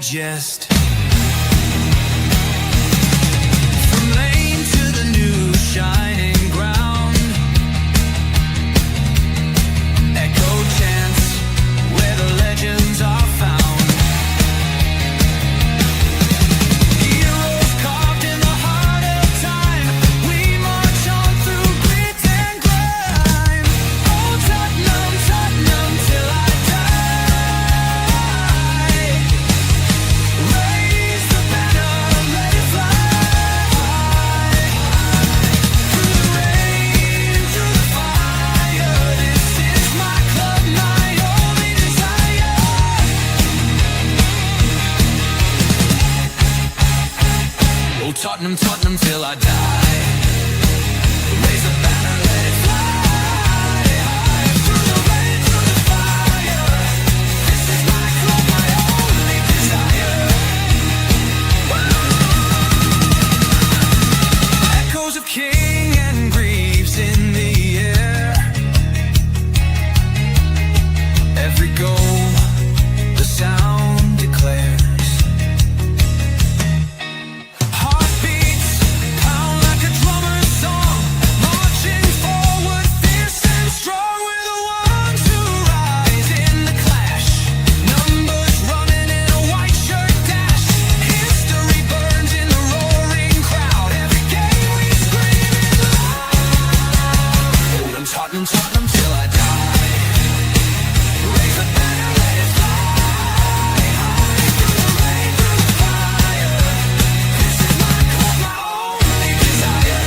digest. From lane to the new shining ground, echo chants where the legends are found. Heroes carved in the heart of time, we march on through grit and grime. Oh Tottenham, Tottenham till I die. Raise the banner, let it fly. Through the rain, through the fire, this is my club, my only desire. Oh Tottenham, Tottenham till I die. Raise the banner, let it fly. Through the rain, through the fire, this is my club, my only desire. Echoes of King and Greaves in the air. Every goal, the sound declares. Heartbeats pound like a drummer's song, marching forward, fierce and strong. We're the ones who rise in the clash. Numbers running in a white shirt dash. History burns in the roaring crowd. Every game we scream it loud. I'm Tottenham, Tottenham till I die. Raise the banner, let it fly. Through the rain, through the fire, this is my club, my only desire.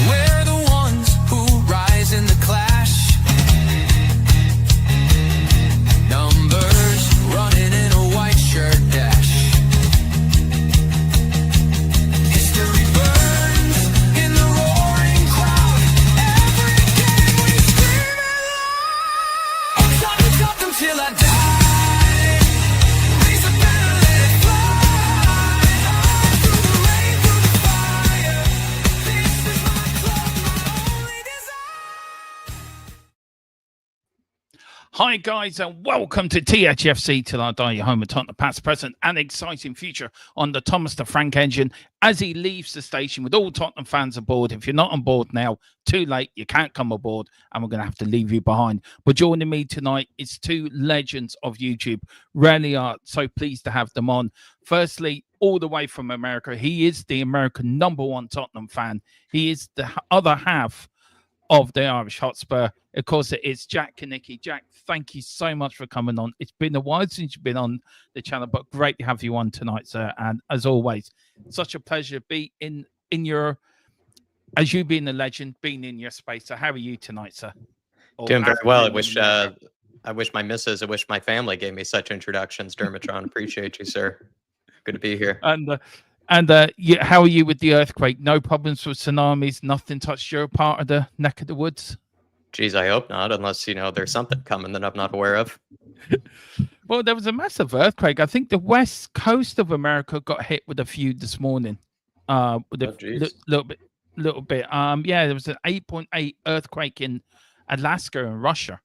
We're the ones who rise in the clash. Numbers running in a white shirt dash. History burns in the roaring crowd. Every game we scream it loud. I'm Tottenham, Tottenham till I die. Raise the banner, let it fly. Through the rain, through the fire, this is my club, my only desire. Hi guys and welcome to THFC Till I Die, your home of Tottenham past, present and exciting future on the Thomas the Frank engine as he leaves the station with all Tottenham fans aboard. If you're not on board now, too late, you can't come aboard and we're going to have to leave you behind. But joining me tonight is two legends of YouTube. Really are so pleased to have them on. Firstly, all the way from America, he is the American #1 Tottenham fan. He is the other half of the Irish Hotspur. Of course, it is Jack Kanicki. Jack, thank you so much for coming on. It's been a while since you've been on the channel, but great to have you on tonight, sir. And as always, such a pleasure to be in your, as you being a legend, being in your space. So how are you tonight, sir? Or Doing very have well. been in America? I wish my missus, I wish my family gave me such introductions, Dermotron. Appreciate you, sir. Good to be here. How are you with the earthquake? No problems with tsunamis? Nothing touched your part of the neck of the woods? Geez, I hope not, unless, there's something coming that I'm not aware of. Well, there was a massive earthquake. I think the west coast of America got hit with a few this morning. With a little bit. Yeah, there was an 8.8 earthquake in Alaska and Russia,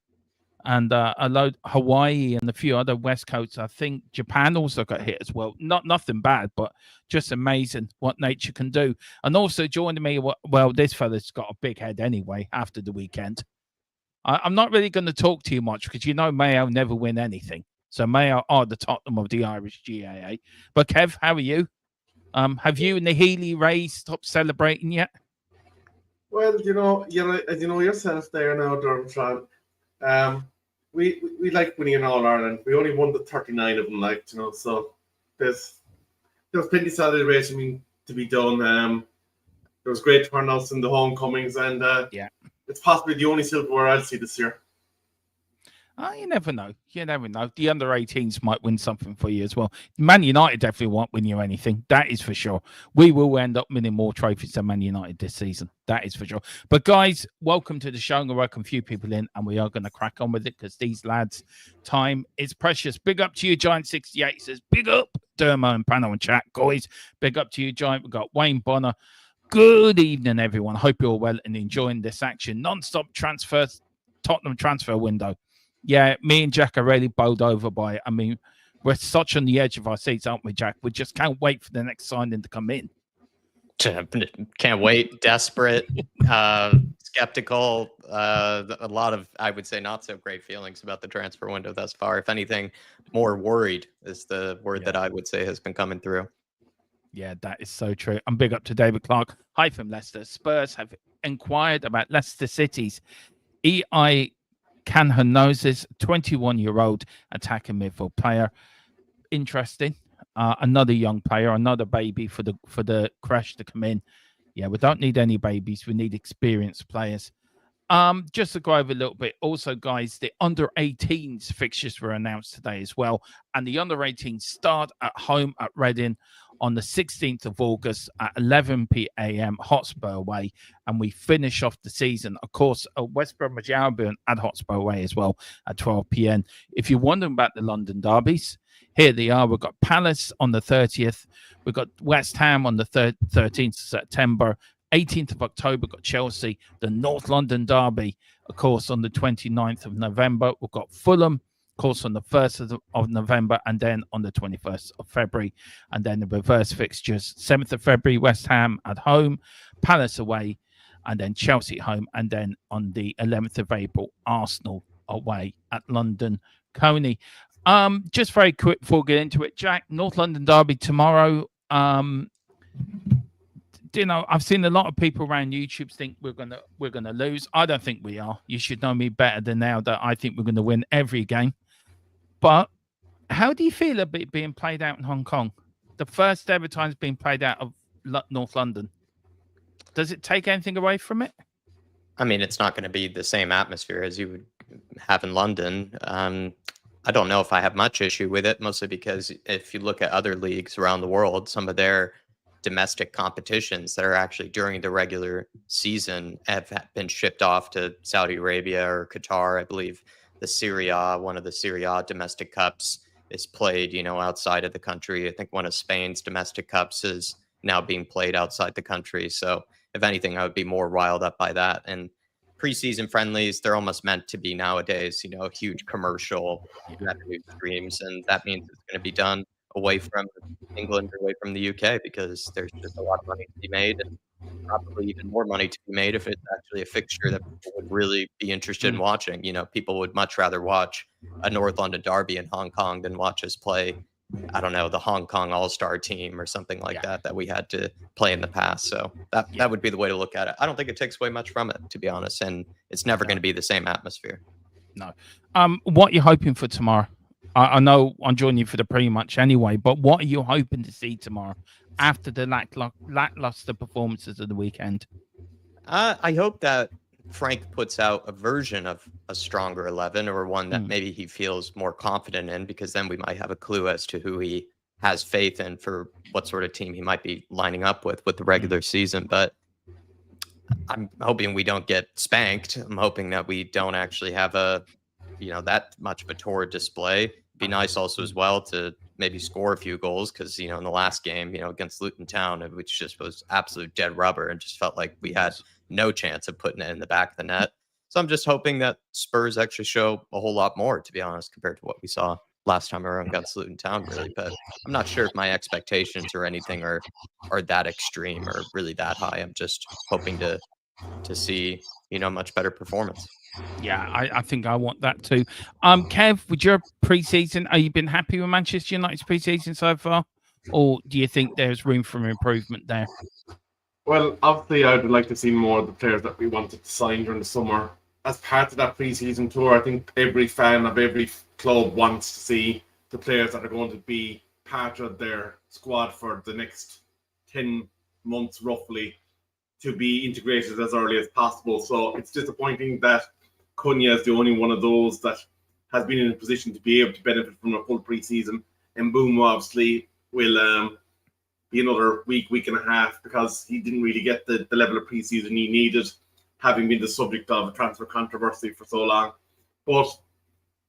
and a load Hawaii and a few other west coasts. I think Japan also got hit as well. Nothing bad, but just amazing what nature can do. And also joining me, well, this fella's got a big head anyway after the weekend. I'm not really going to talk too much because Mayo never win anything. So Mayo are the Tottenham of the Irish GAA. But Kev, how are you? Have you and the Healy Rays stopped celebrating yet? Well, you know yourself there now, Dermotron. We like winning in All Ireland. We only won the 39 of them, so there's plenty of celebration to be done. There was great turnouts in the homecomings, and it's possibly the only silverware I'll see this year. You never know. The under 18s might win something for you as well. Man United definitely won't win you anything. That is for sure. We will end up winning more trophies than Man United this season. That is for sure. But guys, welcome to the show. I'm going to welcome a few people in and we are going to crack on with it because these lads' time is precious. Big up to you, Giant68 says, big up. Dermo and panel and chat. Guys, big up to you, Giant. We've got Wayne Bonner. Good evening, everyone. Hope you're all well and enjoying this action. Non-stop transfers, Tottenham transfer window. Yeah, me and Jack are really bowled over by it. I mean, we're such on the edge of our seats, aren't we, Jack? We just can't wait for the next signing to come in. Can't wait. Desperate, skeptical. A lot of, I would say, not so great feelings about the transfer window thus far. If anything, more worried is the word that I would say has been coming through. Yeah, that is so true. I'm big up to David Clark. Hi from Leicester. Spurs have inquired about Leicester City's E.I. Canhanosis, 21-year-old attacking midfield player. Interesting. Another young player, another baby for the crash to come in. Yeah, we don't need any babies. We need experienced players. Just to go over a little bit. Also, guys, the under-18s fixtures were announced today as well. And the under-18s start at home at Reading on the 16th of August at 11 p.m. Hotspur away. And we finish off the season, of course, at West Bromwich Albion at Hotspur away as well at 12 p.m. If you're wondering about the London derbies, here they are. We've got Palace on the 30th. We've got West Ham on the 13th of September. 18th of October, got Chelsea. The North London derby, of course, on the 29th of November. We've got Fulham, of course, on the 1st of November, and then on the 21st of February. And then the reverse fixtures, 7th of February, West Ham at home, Palace away, and then Chelsea at home. And then on the 11th of April, Arsenal away at London Coney. Just very quick before we get into it, Jack, North London derby tomorrow. You know, I've seen a lot of people around YouTube think we're gonna lose. I don't think we are. You should know me better than now that I think we're going to win every game. But how do you feel about it being played out in Hong Kong? The first ever time it's been played out of North London. Does it take anything away from it? I mean, it's not going to be the same atmosphere as you would have in London. I don't know if I have much issue with it, mostly because if you look at other leagues around the world, some of their domestic competitions that are actually during the regular season have been shipped off to Saudi Arabia or Qatar. I believe the Serie A, one of the Serie A domestic cups is played, you know, outside of the country. I think one of Spain's domestic cups is now being played outside the country. So if anything, I would be more riled up by that. And preseason friendlies, they're almost meant to be nowadays, you know, huge commercial revenue streams. And that means it's going to be done away from England or away from the UK because there's just a lot of money to be made and probably even more money to be made if it's actually a fixture that people would really be interested in watching. You know, people would much rather watch a North London derby in Hong Kong than watch us play, I don't know, the Hong Kong All-Star team or something like that we had to play in the past. So that would be the way to look at it. I don't think it takes away much from it, to be honest, and it's never going to be the same atmosphere. No. What are you hoping for tomorrow? I know I'm joining you for the pre-match anyway, but what are you hoping to see tomorrow after the lackluster performances of the weekend? I hope that Frank puts out a version of a stronger 11 or one that maybe he feels more confident in, because then we might have a clue as to who he has faith in for what sort of team he might be lining up with the regular season. But I'm hoping we don't get spanked. I'm hoping that we don't actually have that much of a torrid display. Be nice also as well to maybe score a few goals because, in the last game, against Luton Town, which just was absolute dead rubber and just felt like we had no chance of putting it in the back of the net. So I'm just hoping that Spurs actually show a whole lot more, to be honest, compared to what we saw last time around against Luton Town, really. But I'm not sure if my expectations or anything are that extreme or really that high. I'm just hoping to see, much better performance. Yeah, I think I want that too. Kev, with your preseason, are you been happy with Manchester United's preseason so far? Or do you think there's room for improvement there? Well, obviously, I would like to see more of the players that we wanted to sign during the summer. As part of that preseason tour, I think every fan of every club wants to see the players that are going to be part of their squad for the next 10 months, roughly, to be integrated as early as possible. So it's disappointing that Cunha is the only one of those that has been in a position to be able to benefit from a full preseason. And Boom obviously will be another week and a half because he didn't really get the level of preseason he needed, having been the subject of a transfer controversy for so long. But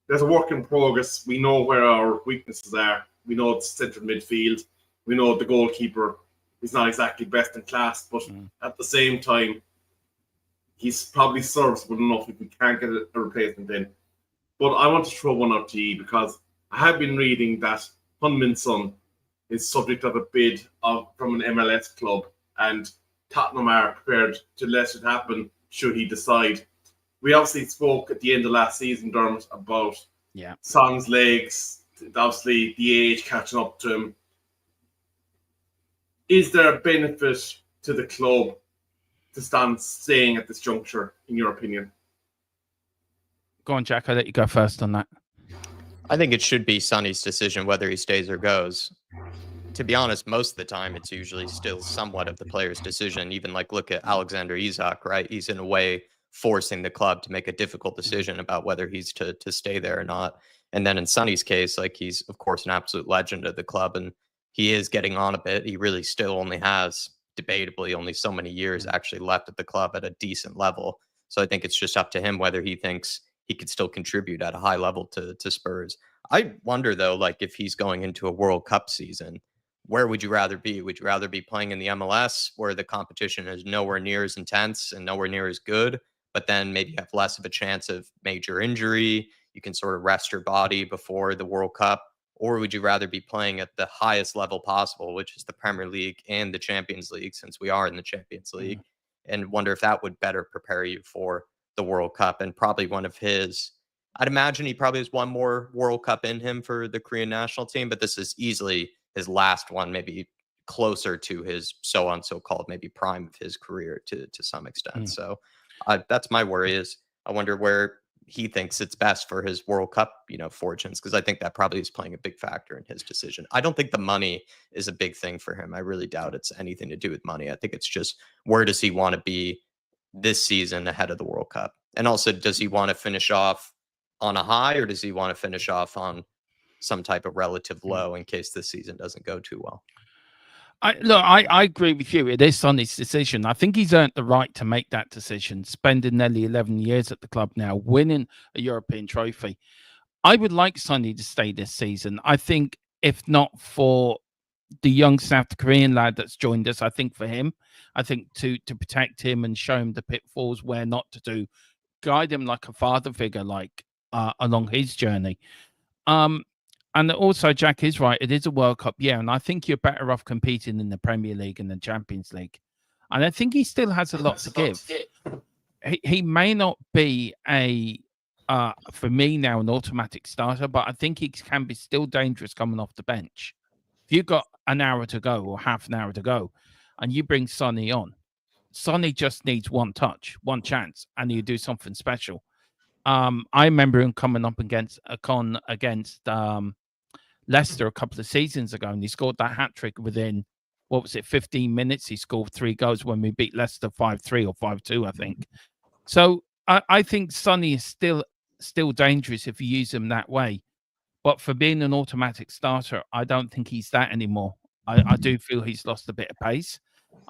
there's a work in progress. We know where our weaknesses are. We know it's central midfield. We know the goalkeeper is not exactly best in class, but at the same time, he's probably serviceable enough if we can't get a replacement in. But I want to throw one out to you because I have been reading that Heung-min's son is subject of a bid from an MLS club, and Tottenham are prepared to let it happen should he decide. We obviously spoke at the end of last season, Dermot, about Son's legs, obviously the age catching up to him. Is there a benefit to the club to stand staying at this juncture, in your opinion? Go on, Jack. I'll let you go first on that. I think it should be Sonny's decision whether he stays or goes. To be honest, most of the time, it's usually still somewhat of the player's decision. Even like look at Alexander Isak, right? He's in a way forcing the club to make a difficult decision about whether he's to stay there or not. And then in Sonny's case, like he's, of course, an absolute legend of the club, and he is getting on a bit. He really still only has, debatably, only so many years actually left at the club at a decent level. So I think it's just up to him whether he thinks he could still contribute at a high level to Spurs. I wonder, though, like if he's going into a World Cup season, where would you rather be? Would you rather be playing in the MLS where the competition is nowhere near as intense and nowhere near as good, but then maybe have less of a chance of major injury? You can sort of rest your body before the World Cup. Or would you rather be playing at the highest level possible, which is the Premier League and the Champions League, since we are in the Champions League, and wonder if that would better prepare you for the World Cup? And probably one of his, I'd imagine he probably has one more World Cup in him for the Korean national team, but this is easily his last one, maybe closer to his so-called maybe prime of his career to some extent. So that's my worry, is I wonder where he thinks it's best for his World Cup, fortunes, because I think that probably is playing a big factor in his decision. I don't think the money is a big thing for him. I really doubt it's anything to do with money. I think it's just where does he want to be this season ahead of the World Cup? And also, does he want to finish off on a high, or does he want to finish off on some type of relative low in case this season doesn't go too well? I agree with you. It is Sonny's decision. I think he's earned the right to make that decision, spending nearly 11 years at the club now, winning a European trophy. I would like Sonny to stay this season. I think if not for the young South Korean lad that's joined us, I think for him, I think to protect him and show him the pitfalls, where not to do, guide him like a father figure, like along his journey. And also, Jack is right. It is a World Cup year, and I think you're better off competing in the Premier League and the Champions League. And I think he still has a lot to give. He may not be for me now, an automatic starter, but I think he can be still dangerous coming off the bench. If you've got an hour to go or half an hour to go, and you bring Sonny on, Sonny just needs one touch, one chance, and you do something special. I remember him coming up against Leicester a couple of seasons ago, and he scored that hat trick within 15 minutes. He scored 3 goals when we beat Leicester 5-3 or 5-2, I think. So I think Sonny is still dangerous if you use him that way. But for being an automatic starter, I don't think he's that anymore. I do feel he's lost a bit of pace.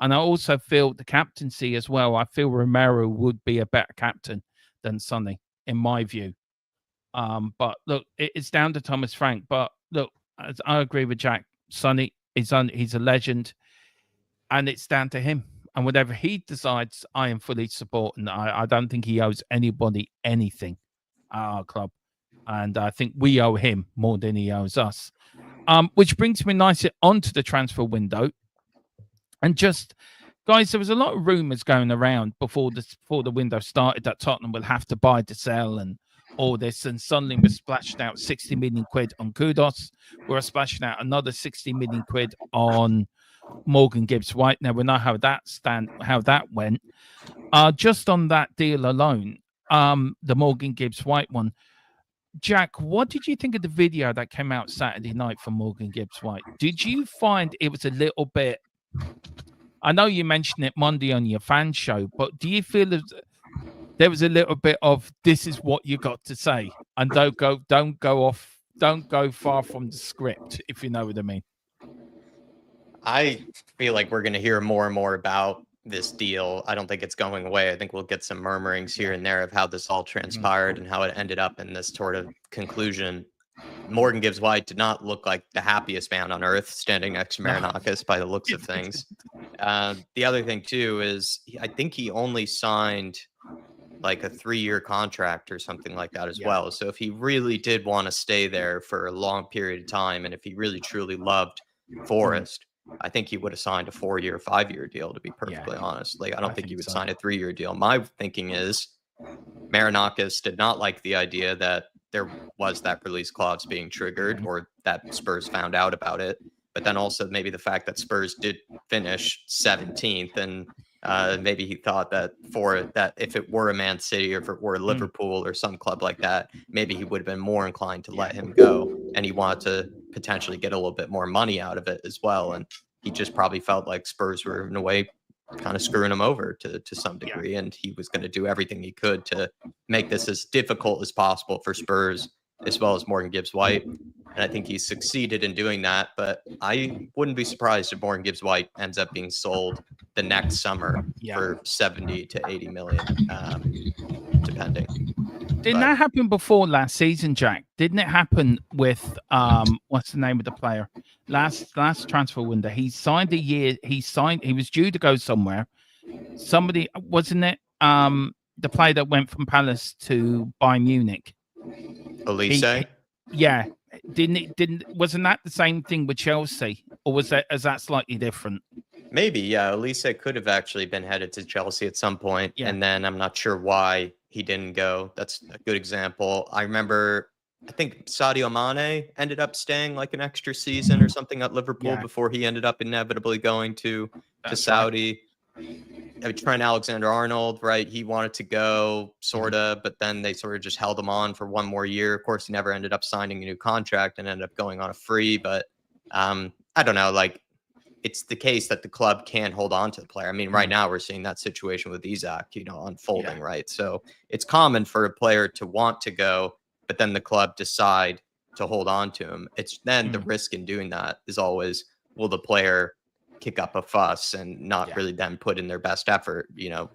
And I also feel the captaincy as well. I feel Romero would be a better captain than Sonny, in my view. But look, it's down to Thomas Frank. But look, I agree with Jack. Sonny he's a legend, and it's down to him. And whatever he decides, I am fully supporting. I don't think he owes anybody anything at our club, and I think we owe him more than he owes us. Which brings me nicely onto the transfer window, and just. Guys, there was a lot of rumours going around before the window started that Tottenham will have to buy to sell and all this, and suddenly we're splashing out 60 million quid on Kudos. We're splashing out another 60 million quid on Morgan Gibbs-White. Now we know how that went. Just on that deal alone, the Morgan Gibbs-White one. Jack, what did you think of the video that came out Saturday night from Morgan Gibbs-White? Did you find it was a little bit? I know you mentioned it Monday on your fan show, but do you feel there was a little bit of this is what you got to say, and don't go far from the script, if you know what I mean? I feel like we're going to hear more and more about this deal. I don't think it's going away. I think we'll get some murmurings here and there of how this all transpired and how it ended up in this sort of conclusion. Morgan Gibbs-White did not look like the happiest man on earth standing next to Marinakis by the looks of things. The other thing too is I think he only signed like a 3-year contract or something like that as well. So if he really did want to stay there for a long period of time, and if he really truly loved Forest, I think he would have signed a 4-year, 5-year deal, to be perfectly honest. Like, I don't think he would sign a 3-year deal. My thinking is Marinakis did not like the idea that there was that release clause being triggered, or that Spurs found out about it. But then also maybe the fact that Spurs did finish 17th, and maybe he thought that if it were a Man City or if it were Liverpool or some club like that, maybe he would have been more inclined to let him go, and he wanted to potentially get a little bit more money out of it as well. And he just probably felt like Spurs were in a way kind of screwing him over to some degree, and he was going to do everything he could to make this as difficult as possible for Spurs as well as Morgan Gibbs-White. And I think he succeeded in doing that. But I wouldn't be surprised if Morgan Gibbs-White ends up being sold the next summer for 70 to 80 million, depending. Didn't that happen before last season, Jack? Didn't it happen with what's the name of the player? Last transfer window, he signed a year. He was due to go somewhere. Somebody, wasn't it? The player that went from Palace to Bayern Munich. Elise? Yeah. Wasn't that the same thing with Chelsea, or is that slightly different? Maybe, yeah. Elise could have actually been headed to Chelsea at some point, and then I'm not sure why he didn't go. That's a good example. I remember, I think Sadio Mane ended up staying like an extra season or something at Liverpool before he ended up inevitably going to Saudi. Trent Alexander-Arnold, right? He wanted to go, sort of, but then they sort of just held him on for one more year. Of course, he never ended up signing a new contract and ended up going on a free. But I don't know, like, it's the case that the club can't hold on to the player. I mean, right now we're seeing that situation with Isak, unfolding, right? So it's common for a player to want to go, but then the club decide to hold on to him. It's then the risk in doing that is always, will the player kick up a fuss and not really then put in their best effort,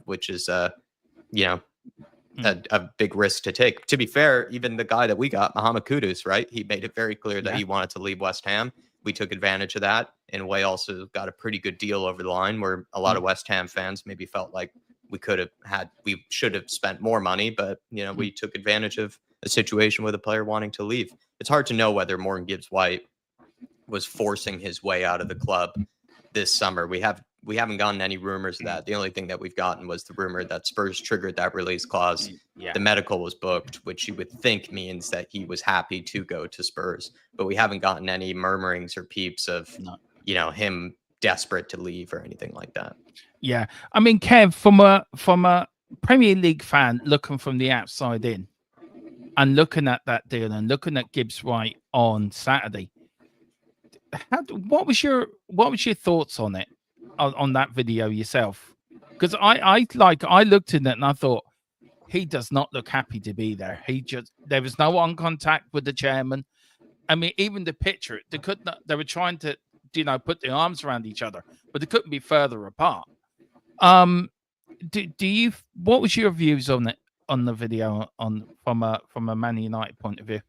which is a big risk to take. To be fair, even the guy that we got, Mohamed Kudus, right? He made it very clear that he wanted to leave West Ham. We took advantage of that. In a way, also got a pretty good deal over the line, where a lot of West Ham fans maybe felt like we should have spent more money, but we took advantage of a situation with a player wanting to leave. It's hard to know whether Morgan Gibbs-White was forcing his way out of the club this summer. We haven't gotten any rumors of that. The only thing that we've gotten was the rumor that Spurs triggered that release clause. The medical was booked, which you would think means that he was happy to go to Spurs. But we haven't gotten any murmurings or peeps of him desperate to leave or anything like that. Yeah, I mean, Kev, from a Premier League fan looking from the outside in, and looking at that deal and looking at Gibbs-White on Saturday, what was your thoughts on it, on that video yourself? Because I looked at it and I thought, he does not look happy to be there. There was no eye contact with the chairman. I mean, even the picture, they were trying to put the arms around each other, but they couldn't be further apart. What was your views on it, on the video, from a Man United point of view?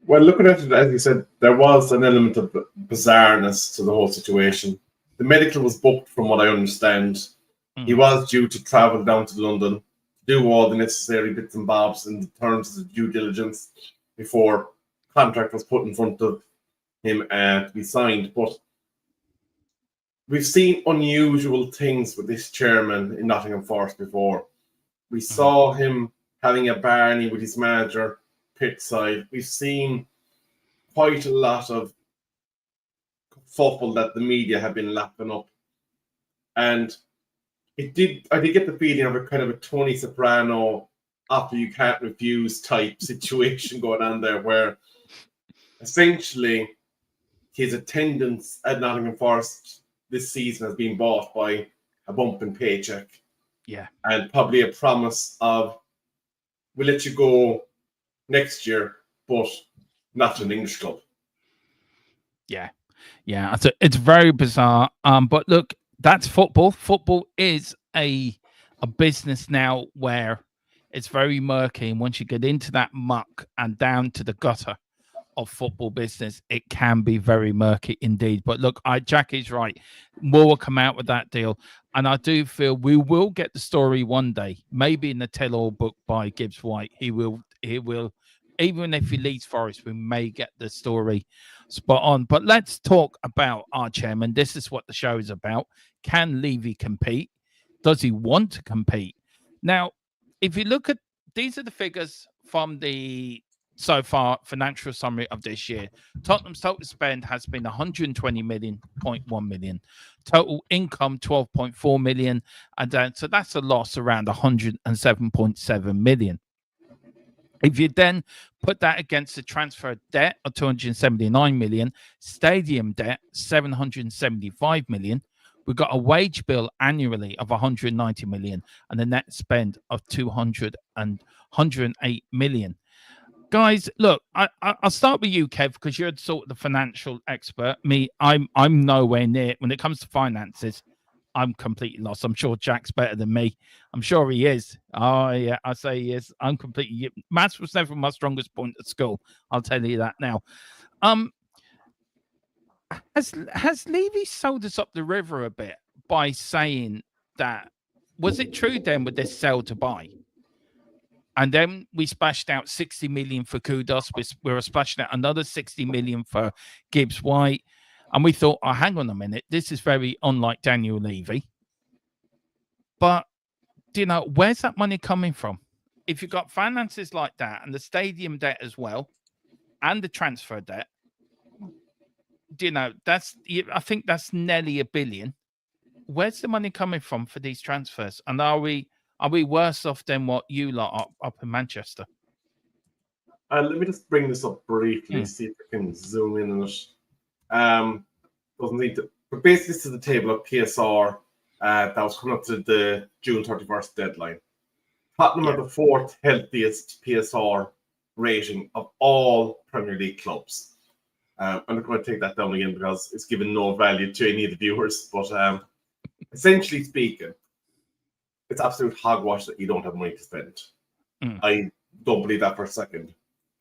Well, looking at it, as you said, there was an element of bizarreness to the whole situation. The medical was booked, from what I understand. He was due to travel down to London, do all the necessary bits and bobs in terms of due diligence before contract was put in front of him to be signed. But we've seen unusual things with this chairman in Nottingham Forest before. We saw him having a barney with his manager pitch side. We've seen quite a lot of football that the media have been lapping up. And I did get the feeling of a kind of a Tony Soprano after you can't refuse type situation going on there, where essentially his attendance at Nottingham Forest this season has been bought by a bump in paycheck. Yeah. And probably a promise of, we'll let you go next year, but not to an English club. Yeah. It's very bizarre. But look, that's football. Football is a business now where it's very murky, and once you get into that muck and down to the gutter of football business, it can be very murky indeed. But look, Jackie's right. More will come out with that deal. And I do feel we will get the story one day, maybe in the tell-all book by Gibbs-White. He will, even if he leaves Forest, we may get the story spot on. But let's talk about our chairman. This is what the show is about. Can Levy compete? Does he want to compete? Now, if you look at, these are the figures from the so far financial summary of this year. Tottenham's total spend has been 120 million.1 million. Total income 12.4 million, and so that's a loss around 107.7 million. If you then put that against the transfer debt of 279 million, stadium debt 775 million, we've got a wage bill annually of 190 million and a net spend of 108 million. Guys, look, I'll start with you, Kev, because you're sort of the financial expert. Me, I'm nowhere near. When it comes to finances, I'm completely lost. I'm sure Jack's better than me. I'm sure he is. Oh, yeah, I say he is. I'm completely... Maths was never my strongest point at school. I'll tell you that now. Has Levy sold us up the river a bit by saying that... Was it true then with this sell to buy? And then we splashed out 60 million for Kudos. We were splashing out another 60 million for Gibbs-White. And we thought, oh, hang on a minute. This is very unlike Daniel Levy. But, do you know, where's that money coming from? If you've got finances like that and the stadium debt as well and the transfer debt, do you know, I think that's nearly $1 billion. Where's the money coming from for these transfers? And are we worse off than what you lot up in Manchester? Let me just bring this up briefly, see if I can zoom in on it. Doesn't need to, but basically this is the table of PSR that was coming up to the June 31st deadline. Tottenham are the fourth healthiest PSR rating of all Premier League clubs. I'm not going to take that down again because it's given no value to any of the viewers, but essentially speaking, it's absolute hogwash that you don't have money to spend. I don't believe that for a second.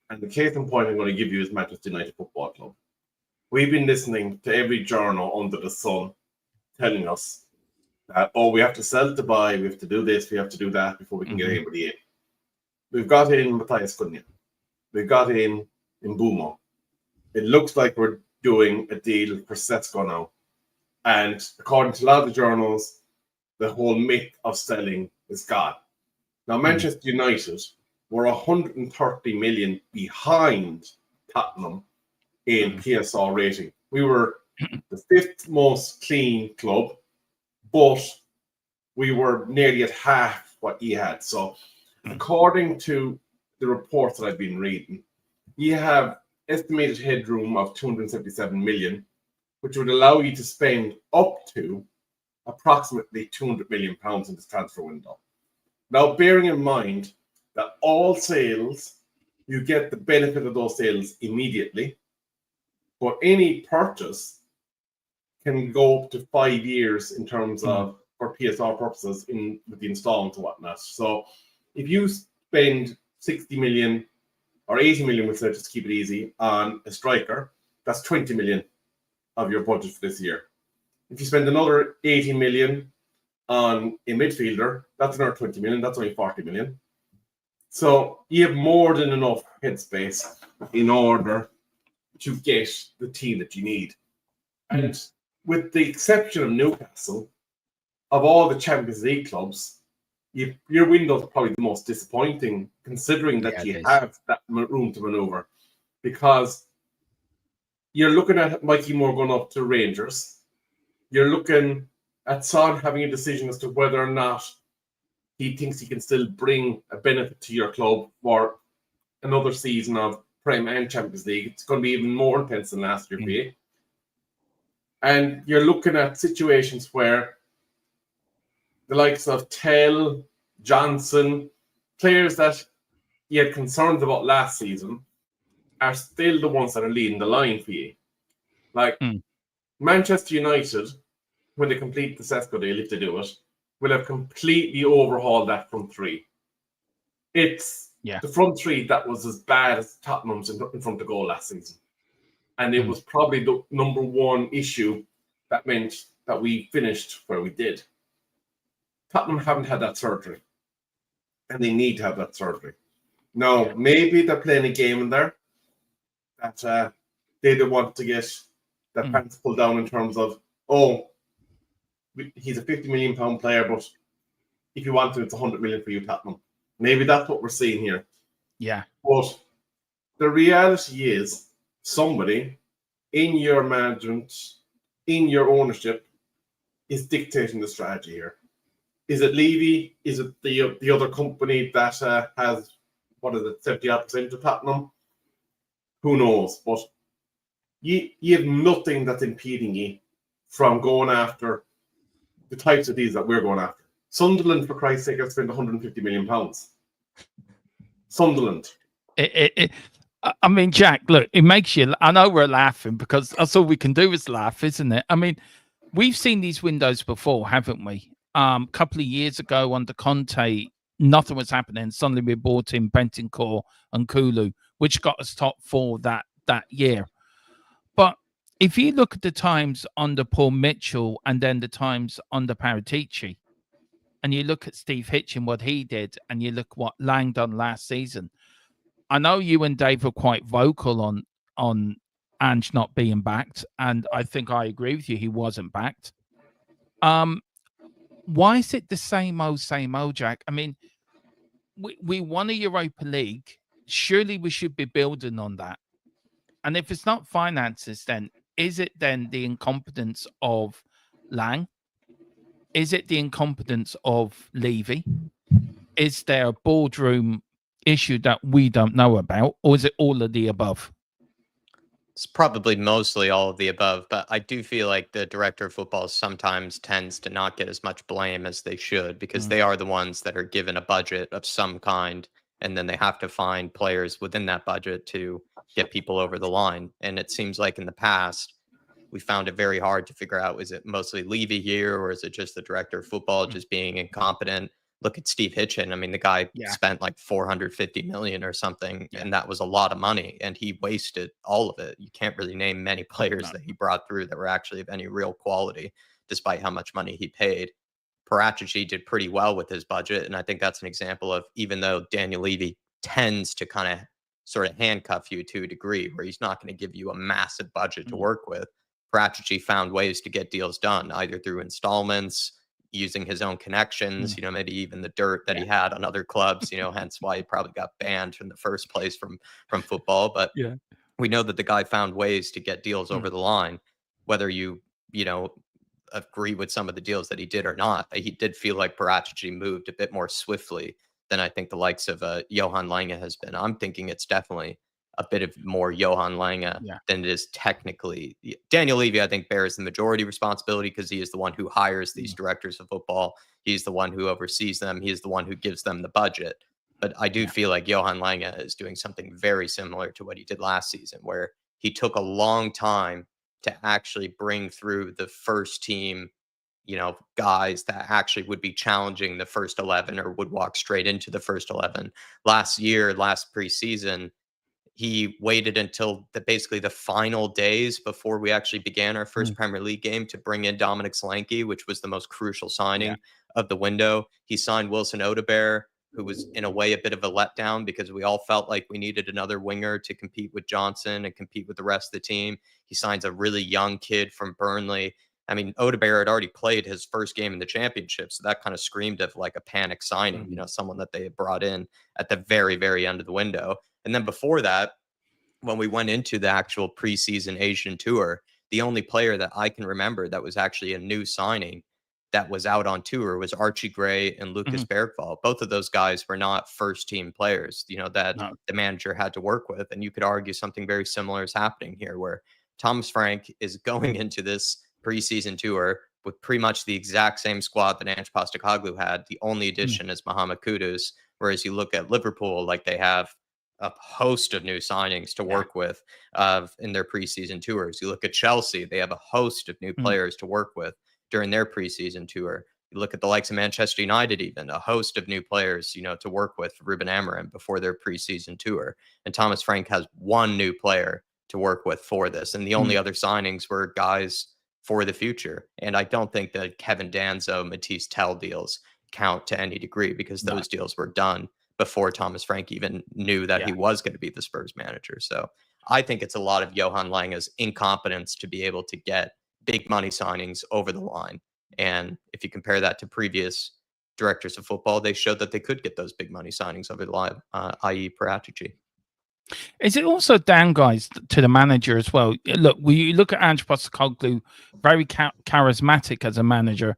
And the case in point I'm going to give you is Manchester United Football Club. We've been listening to every journal under the sun telling us that, oh, we have to sell to buy, we have to do this, we have to do that before we can get anybody in. We've got in Matthias Cunha. We've got in Mbeumo. It looks like we're doing a deal for Sesko now. And according to a lot of the journals, the whole myth of selling is gone. Now, Manchester United were 130 million behind Tottenham in PSR rating. We were the fifth most clean club, but we were nearly at half what he had. So, according to the reports that I've been reading, you have estimated headroom of 277 million, which would allow you to spend up to approximately £200 million in this transfer window. Now, bearing in mind that all sales, you get the benefit of those sales immediately, but any purchase can go up to 5 years in terms of, for PSR purposes, with the installments and whatnot. So if you spend 60 million or 80 million, let's just keep it easy, on a striker, that's 20 million of your budget for this year. If you spend another 80 million on a midfielder, that's another 20 million. That's only 40 million. So you have more than enough headspace in order to get the team that you need. And with the exception of Newcastle, of all the Champions League clubs, your window is probably the most disappointing, considering that you have that room to maneuver. Because you're looking at Mikey Moore going up to Rangers. You're looking at Son having a decision as to whether or not he thinks he can still bring a benefit to your club for another season of Prem and Champions League. It's going to be even more intense than last year for you. And you're looking at situations where the likes of Tell, Johnson, players that you had concerns about last season, are still the ones that are leading the line for you. Like Manchester United, when they complete the Sesko deal, if they do it, will have completely overhauled that from 3. It's Yeah. The front three that was as bad as Tottenham's in front of goal last season. And it was probably the number one issue that meant that we finished where we did. Tottenham haven't had that surgery. And they need to have that surgery. Now, maybe they're playing a game in there that they don't want to get their pants pulled down in terms of, he's a £50 million player, but if you want him, it's 100 million for you, Tottenham. Maybe that's what we're seeing here. Yeah. But the reality is, somebody in your management, in your ownership, is dictating the strategy here. Is it Levy? Is it the other company that has, 70% of Tottenham? Who knows? But you have nothing that's impeding you from going after the types of deals that we're going after. Sunderland, for Christ's sake, have spent £150 million. Sunderland. I mean, Jack, look, it makes you, I know we're laughing because that's all we can do is laugh, isn't it? I mean, we've seen these windows before, haven't we? A couple of years ago under Conte, nothing was happening. Suddenly we bought in Bentancur and Kulu, which got us top 4 that year. But if you look at the times under Paul Mitchell and then the times under Paratici, and you look at Steve Hitchen, what he did, and you look what Lang done last season, I know you and Dave were quite vocal on Ange not being backed, and I think I agree with you, he wasn't backed. Why is it the same old, Jack? I mean, we won a Europa League. Surely we should be building on that. And if it's not finances, then is it then the incompetence of Lang? Is it the incompetence of Levy? Is there a boardroom issue that we don't know about? Or is it all of the above? It's probably mostly all of the above, but I do feel like the director of football sometimes tends to not get as much blame as they should because they are the ones that are given a budget of some kind, and then they have to find players within that budget to get people over the line. And it seems like in the past, we found it very hard to figure out, is it mostly Levy here or is it just the director of football just being incompetent? Look at Steve Hitchen. I mean, the guy spent like 450 million or something, and that was a lot of money, and he wasted all of it. You can't really name many players that he brought through that were actually of any real quality, despite how much money he paid. Paratici did pretty well with his budget, and I think that's an example of, even though Daniel Levy tends to kind of sort of handcuff you to a degree where he's not going to give you a massive budget to work with, Paratici found ways to get deals done, either through installments, using his own connections, maybe even the dirt that he had on other clubs, hence why he probably got banned in the first place from football. But we know that the guy found ways to get deals over the line, whether you agree with some of the deals that he did or not. He did feel like Paratici moved a bit more swiftly than I think the likes of Johan Lange has been. I'm thinking it's definitely a bit of more Johan Lange than it is technically. Daniel Levy, I think, bears the majority responsibility because he is the one who hires these directors of football. He's the one who oversees them. He is the one who gives them the budget. But I do feel like Johan Lange is doing something very similar to what he did last season, where he took a long time to actually bring through the first team, guys that actually would be challenging the first 11 or would walk straight into the first 11. Last preseason, he waited until basically the final days before we actually began our first Premier League game to bring in Dominic Solanke, which was the most crucial signing of the window. He signed Wilson Odobert, who was in a way a bit of a letdown because we all felt like we needed another winger to compete with Johnson and compete with the rest of the team. He signs a really young kid from Burnley. I mean, Odobert had already played his first game in the championship, so that kind of screamed of like a panic signing, someone that they had brought in at the very, very end of the window. And then before that, when we went into the actual preseason Asian tour, the only player that I can remember that was actually a new signing that was out on tour was Archie Gray and Lucas Bergvall. Both of those guys were not first team players, that the manager had to work with. And you could argue something very similar is happening here, where Thomas Frank is going into this preseason tour with pretty much the exact same squad that Ange Postecoglou had. The only addition is Mohamed Kudus. Whereas you look at Liverpool, like they have a host of new signings to work with in their preseason tours. You look at Chelsea, they have a host of new players to work with during their preseason tour. You look at the likes of Manchester United, even a host of new players, to work with Ruben Amorim before their preseason tour. And Thomas Frank has one new player to work with for this. And the only other signings were guys for the future. And I don't think that Kevin Danzo, Matisse Tell deals count to any degree, because those deals were done before Thomas Frank even knew that he was going to be the Spurs manager. So I think it's a lot of Johan Lange's incompetence to be able to get big money signings over the line. And if you compare that to previous directors of football, they showed that they could get those big money signings over the line, i.e. Paratici. Is it also down, guys, to the manager as well? Look, you look at Ange Postecoglou, very charismatic as a manager.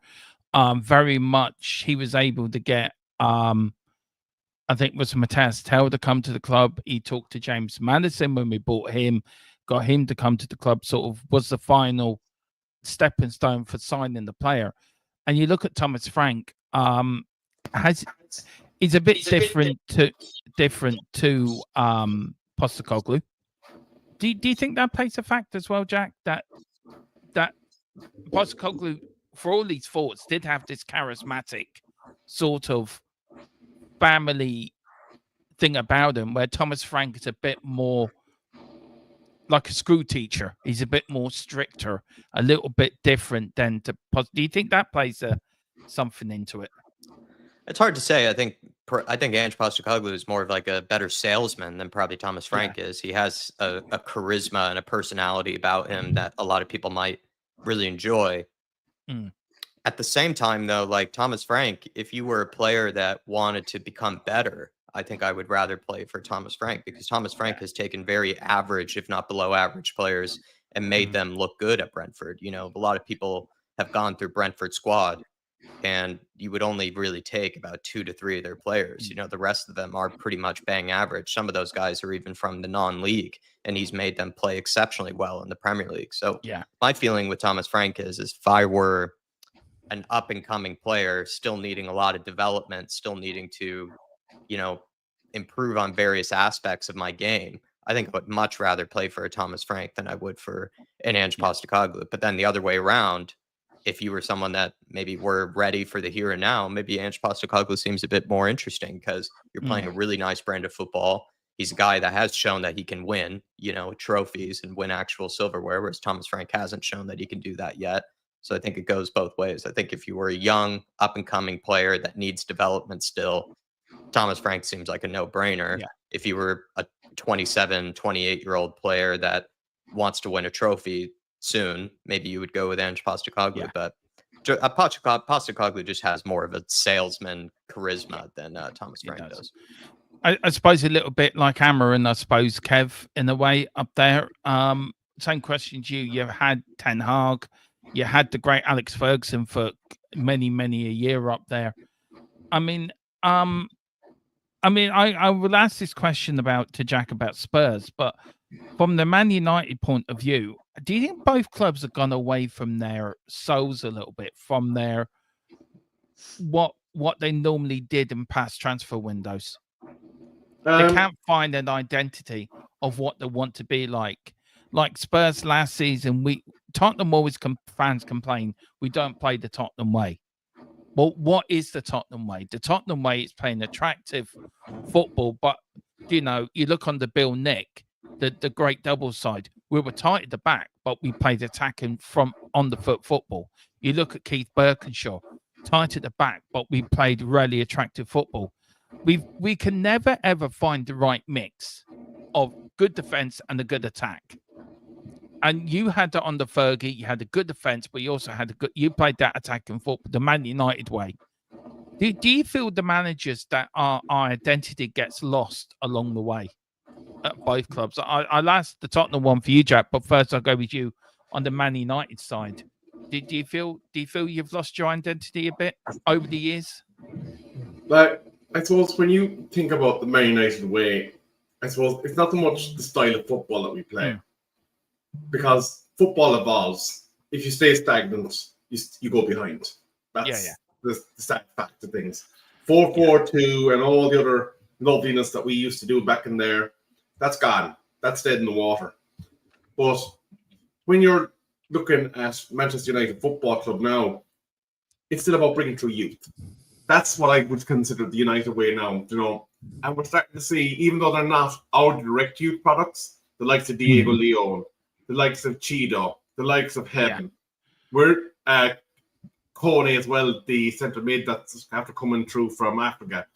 Very much he was able to get, I think it was Matisse Tell to come to the club. He talked to James Maddison when we bought him, got him to come to the club, sort of was the final stepping stone for signing the player. And you look at Thomas Frank, he's a bit different to Postecoglou. Do you think that plays a factor as well, Jack? That Postecoglou, for all these faults, did have this charismatic sort of family thing about him, where Thomas Frank is a bit more like a school teacher. He's a bit more stricter, a little bit different than to. Do you think that plays something into it? It's hard to say. I think Ange Postecoglou is more of like a better salesman than probably Thomas Frank is. He has a charisma and a personality about him that a lot of people might really enjoy. At the same time, though, like Thomas Frank, if you were a player that wanted to become better, I think I would rather play for Thomas Frank, because Thomas Frank has taken very average, if not below average players and made them look good at Brentford. A lot of people have gone through Brentford squad, and you would only really take about 2 to 3 of their players. The rest of them are pretty much bang average. Some of those guys are even from the non-league, and he's made them play exceptionally well in the Premier League. So my feeling with Thomas Frank is if I were an up-and-coming player, still needing a lot of development, still needing to, improve on various aspects of my game, I think I would much rather play for a Thomas Frank than I would for an Ange Postecoglou. But then the other way around, if you were someone that maybe were ready for the here and now, maybe Ange Postecoglou seems a bit more interesting, because you're playing a really nice brand of football. He's a guy that has shown that he can win, trophies and win actual silverware, whereas Thomas Frank hasn't shown that he can do that yet. So I think it goes both ways. I think if you were a young, up-and-coming player that needs development still, Thomas Frank seems like a no-brainer. If you were a 27, 28-year-old player that wants to win a trophy soon, maybe you would go with Ange Postecoglou. But Postecoglou just has more of a salesman charisma than Thomas Frank does. I suppose a little bit like Amorim, I suppose, Kev, in a way, up there. Same question to you. You've had Ten Hag. You had the great Alex Ferguson for many, many a year up there. I will ask this question to Jack about Spurs, but from the Man United point of view, do you think both clubs have gone away from their souls a little bit, from their what they normally did in past transfer windows? They can't find an identity of what they want to be like. Like Spurs last season, Tottenham always fans complain we don't play the Tottenham way. Well, what is the Tottenham way? The Tottenham way is playing attractive football, but you look on the Bill Nick, the great double side. We were tight at the back, but we played attacking from on the foot football. You look at Keith Birkinshaw, tight at the back, but we played really attractive football. We can never ever find the right mix of good defense and a good attack. And you had that on the Fergie. You had a good defense, but you also had you played that attacking football, the Man United way. Do you feel the managers that our identity gets lost along the way at both clubs? I'll ask the Tottenham one for you, Jack, but first I'll go with you on the Man United side. Do you feel you've lost your identity a bit over the years? Like, I suppose when you think about the Man United way, I suppose it's not so much the style of football that we play. Because football evolves. If you stay stagnant, you go behind. That's the sad fact of things. 4-4-2 and all the other loveliness that we used to do back in there, that's gone. That's dead in the water. But when you're looking at Manchester United Football Club now, it's still about bringing through youth. That's what I would consider the United way now, And we're starting to see, even though they're not our direct youth products, the likes of Diego Leon, the likes of Chido, the likes of Heaven, we're Kone as well, the centre mid that's after coming through from Africa.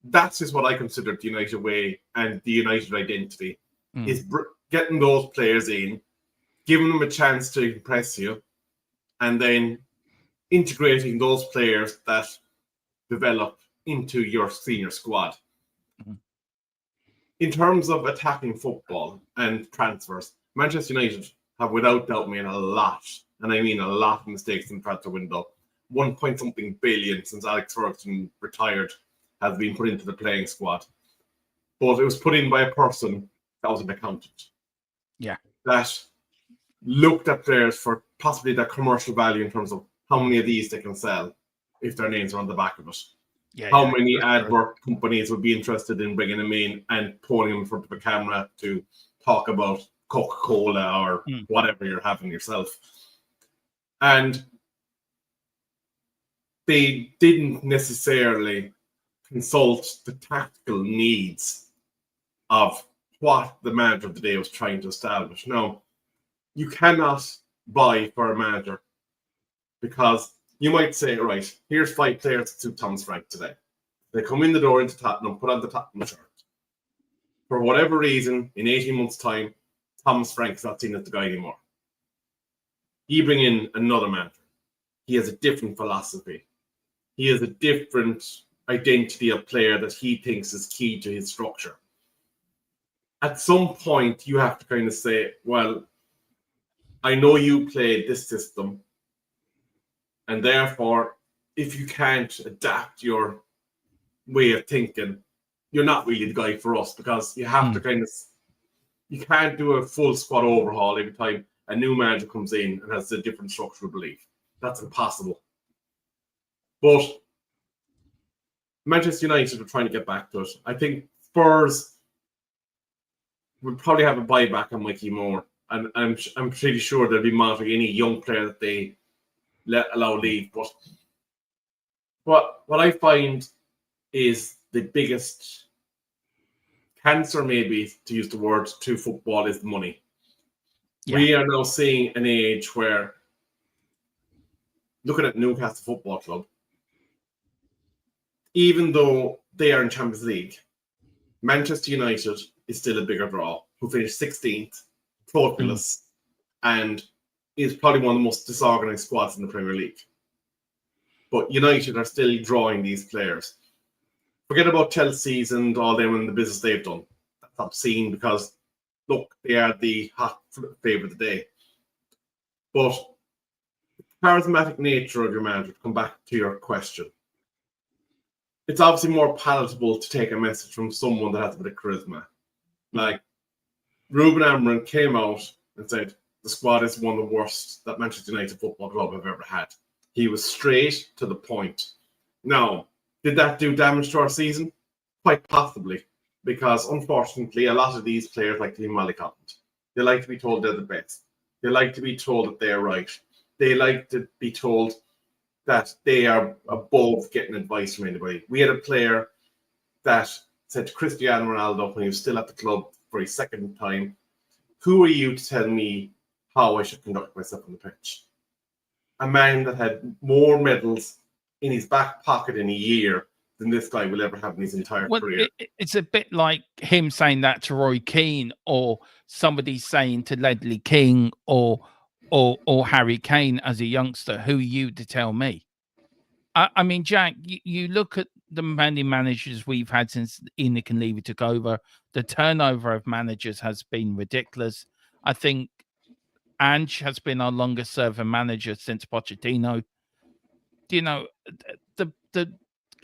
That's just what I consider the United way and the United identity, is getting those players in, giving them a chance to impress you, and then integrating those players that develop into your senior squad. In terms of attacking football and transfers, Manchester United have without doubt made a lot, and I mean a lot of mistakes in the transfer window. 1-something billion since Alex Ferguson retired has been put into the playing squad. But it was put in by a person that was an accountant. Yeah. That looked at players for possibly their commercial value in terms of how many of these they can sell if their names are on the back of it. How many advert companies would be interested in bringing them in and pulling them in front of a camera to talk about Coca-Cola or whatever you're having yourself. And they didn't necessarily consult the tactical needs of what the manager of the day was trying to establish. Now, you cannot buy for a manager because you might say, right, here's 5 players to suit Thomas Frank today. They come in the door into Tottenham, put on the Tottenham shirt. For whatever reason, in 18 months' time, Thomas Frank's not seen as the guy anymore. You bring in another manager. He has a different philosophy. He has a different identity of player that he thinks is key to his structure. At some point, you have to kind of say, well, I know you played this system, and therefore, if you can't adapt your way of thinking, you're not really the guy for us, because you have to kind of, you can't do a full squad overhaul every time a new manager comes in and has a different structural belief. That's impossible. But Manchester United are trying to get back to it. I think Spurs will probably have a buyback on Mikey Moore, and I'm pretty sure they'll be monitoring any young player that they allow leave. But what I find is the biggest cancer, maybe to use the word, to football is money. Yeah. We are now seeing an age where, looking at Newcastle Football Club, even though they are in Champions League, Manchester United is still a bigger draw, who finished 16th, trophlyless, and is probably one of the most disorganized squads in the Premier League. But United are still drawing these players. Forget about Chelsea's and all them and the business they've done. That's obscene because, look, they are the hot favourite of the day. But the charismatic nature of your manager, to come back to your question, it's obviously more palatable to take a message from someone that has a bit of charisma. Like, Ruben Amorim came out and said, the squad is one of the worst that Manchester United Football Club have ever had. He was straight to the point. Now, did that do damage to our season? Quite possibly, because unfortunately, a lot of these players like to be mollycoddled. They like to be told they're the best. They like to be told that they're right. They like to be told that they are above getting advice from anybody. We had a player that said to Cristiano Ronaldo when he was still at the club for his second time, "Who are you to tell me how I should conduct myself on the pitch?" A man that had more medals in his back pocket in a year than this guy will ever have in his entire career. It's a bit like him saying that to Roy Keane, or somebody saying to Ledley King or Harry Kane as a youngster, "Who are you to tell me?" I mean, Jack, you look at the many managers we've had since Enoch and Levy took over. The turnover of managers has been ridiculous. I think Ange has been our longest serving manager since Pochettino. You know, the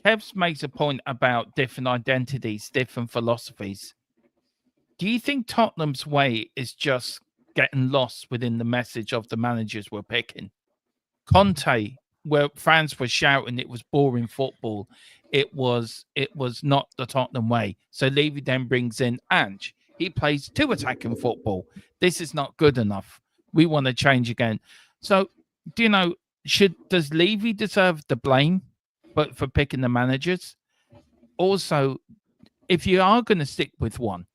Kev's makes a point about different identities, different philosophies. Do you think Tottenham's way is just getting lost within the message of the managers we're picking? Conte, where fans were shouting it was boring football, it was not the Tottenham way. So Levy then brings in Ange. He plays too attacking football. This is not good enough. We want to change again. So, do you know, does Levy deserve the blame, but for picking the managers? Also, if you are going to stick with one,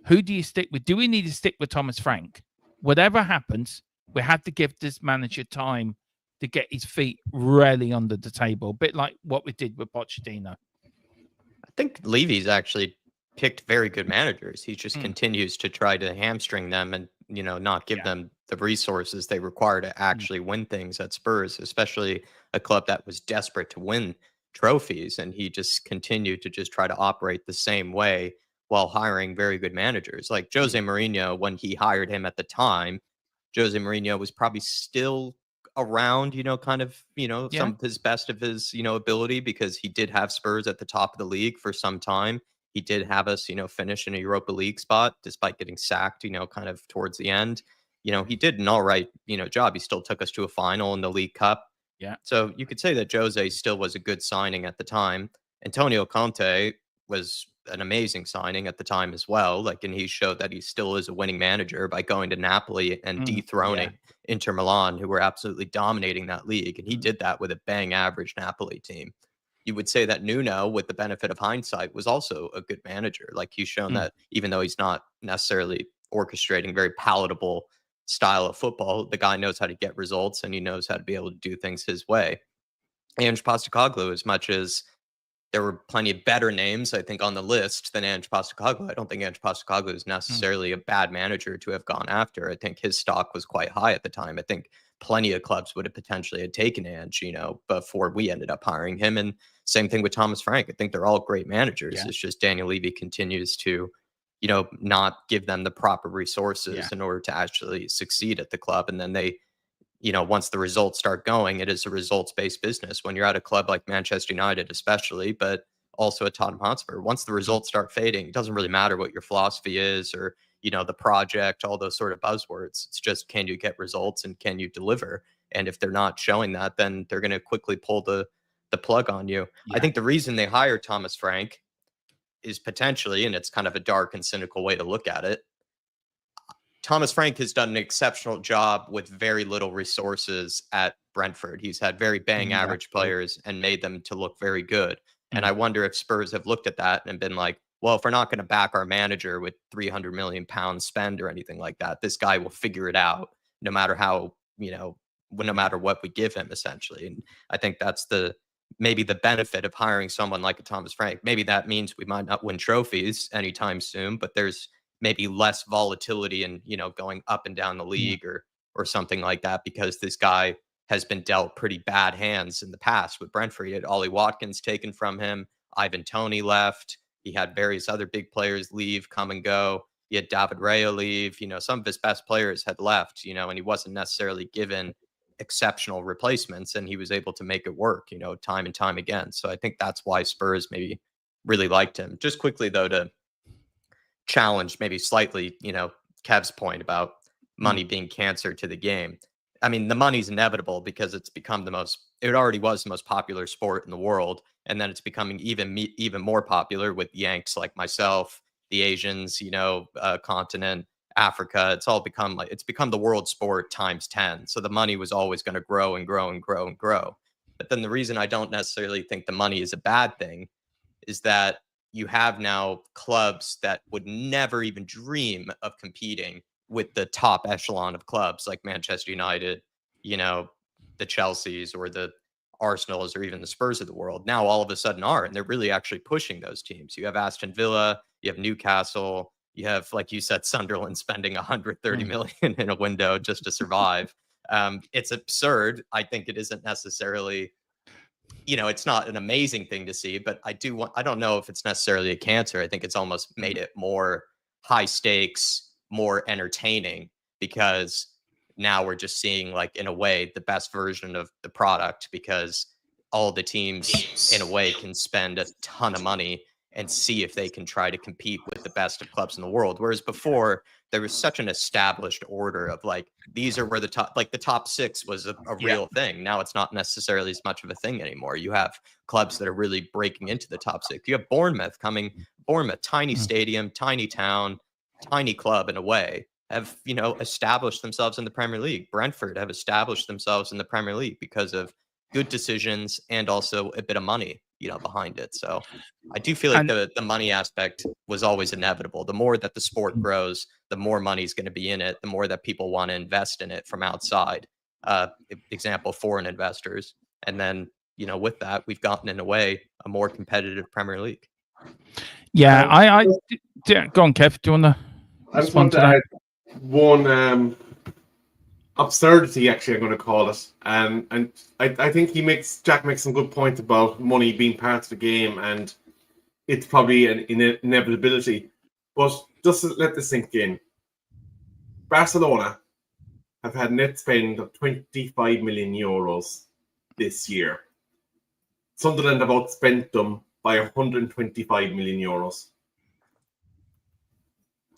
who do you stick with? Do we need to stick with Thomas Frank? Whatever happens, we have to give this manager time to get his feet really under the table, a bit like what we did with Pochettino. I think Levy's actually picked very good managers. He just continues to try to hamstring them and, not give them the resources they require to actually win things at Spurs, especially a club that was desperate to win trophies. And he just continued to just try to operate the same way while hiring very good managers. Like Jose Mourinho, when he hired him at the time, Jose Mourinho was probably still around, some of his best of his, ability, because he did have Spurs at the top of the league for some time. He did have us, finish in a Europa League spot despite getting sacked, kind of towards the end. He did an all right, job. He still took us to a final in the League Cup. Yeah. So you could say that Jose still was a good signing at the time. Antonio Conte was an amazing signing at the time as well. And he showed that he still is a winning manager by going to Napoli and dethroning Inter Milan, who were absolutely dominating that league. And he did that with a bang average Napoli team. You would say that Nuno, with the benefit of hindsight, was also a good manager. He's shown that even though he's not necessarily orchestrating very palatable style of football, the guy knows how to get results and he knows how to be able to do things his way. Ange Postecoglou, as much as there were plenty of better names, I think, on the list than Ange Postecoglou, I don't think Ange Postecoglou is necessarily a bad manager to have gone after. I think his stock was quite high at the time. I think plenty of clubs would have potentially had taken Ange, before we ended up hiring him. And same thing with Thomas Frank. I think they're all great managers. It's just Daniel Levy continues to, not give them the proper resources in order to actually succeed at the club. And then they, once the results start going, it is a results-based business. When you're at a club like Manchester United, especially, but also at Tottenham Hotspur, once the results start fading, it doesn't really matter what your philosophy is or, the project, all those sort of buzzwords. It's just, can you get results and can you deliver? And if they're not showing that, then they're going to quickly pull the plug on you. I think the reason they hired Thomas Frank is potentially, and it's kind of a dark and cynical way to look at it, Thomas Frank has done an exceptional job with very little resources at Brentford. He's had very bang average players and made them to look very good. And I wonder if Spurs have looked at that and been like, well, if we're not going to back our manager with £300 million spend or anything like that, this guy will figure it out no matter how, no matter what we give him, essentially. And I think that's maybe the benefit of hiring someone like a Thomas Frank. Maybe that means we might not win trophies anytime soon, but there's maybe less volatility and, going up and down the league or something like that, because this guy has been dealt pretty bad hands in the past with Brentford. He had Ollie Watkins taken from him. Ivan Toney left. He had various other big players leave, come and go. He had David Raya leave. Some of his best players had left, and he wasn't necessarily given exceptional replacements, and he was able to make it work, time and time again. So I think that's why Spurs maybe really liked him. Just quickly, though, to challenge maybe slightly, Kev's point about money being cancer to the game. I mean, the money's inevitable because it's become it already was the most popular sport in the world. And then it's becoming even more popular with Yanks like myself, the Asians, continent, Africa. It's all become the world sport times 10. So the money was always going to grow and grow and grow and grow. But then the reason I don't necessarily think the money is a bad thing is that you have now clubs that would never even dream of competing with the top echelon of clubs like Manchester United, the Chelseas or the Arsenals or even the Spurs of the world now all of a sudden are, and they're really actually pushing those teams. You have Aston Villa, you have Newcastle, you have, like you said, Sunderland spending 130 million in a window just to survive. It's absurd. I think it isn't necessarily, it's not an amazing thing to see, but I don't know if it's necessarily a cancer. I think it's almost made it more high stakes, more entertaining, because now we're just seeing, like, in a way, the best version of the product, because all the teams in a way can spend a ton of money and see if they can try to compete with the best of clubs in the world. Whereas before, there was such an established order of, like, these are where the top six was a real thing. Now it's not necessarily as much of a thing anymore. You have clubs that are really breaking into the top six. You have Bournemouth, tiny stadium, tiny town, tiny club in a way, have, established themselves in the Premier League. Brentford have established themselves in the Premier League because of good decisions and also a bit of money, behind it. So I do feel like the money aspect was always inevitable. The more that the sport grows, the more money is going to be in it, the more that people want to invest in it from outside. Example, foreign investors. And then, with that, we've gotten in a way a more competitive Premier League. Yeah, go on, Kev. Do you want to respond to that? One absurdity, actually, I'm going to call it, and I think Jack makes some good points about money being part of the game, and it's probably an inevitability. But just to let this sink in, Barcelona have had net spend of 25 million euros this year. Sunderland have outspent them by 125 million euros.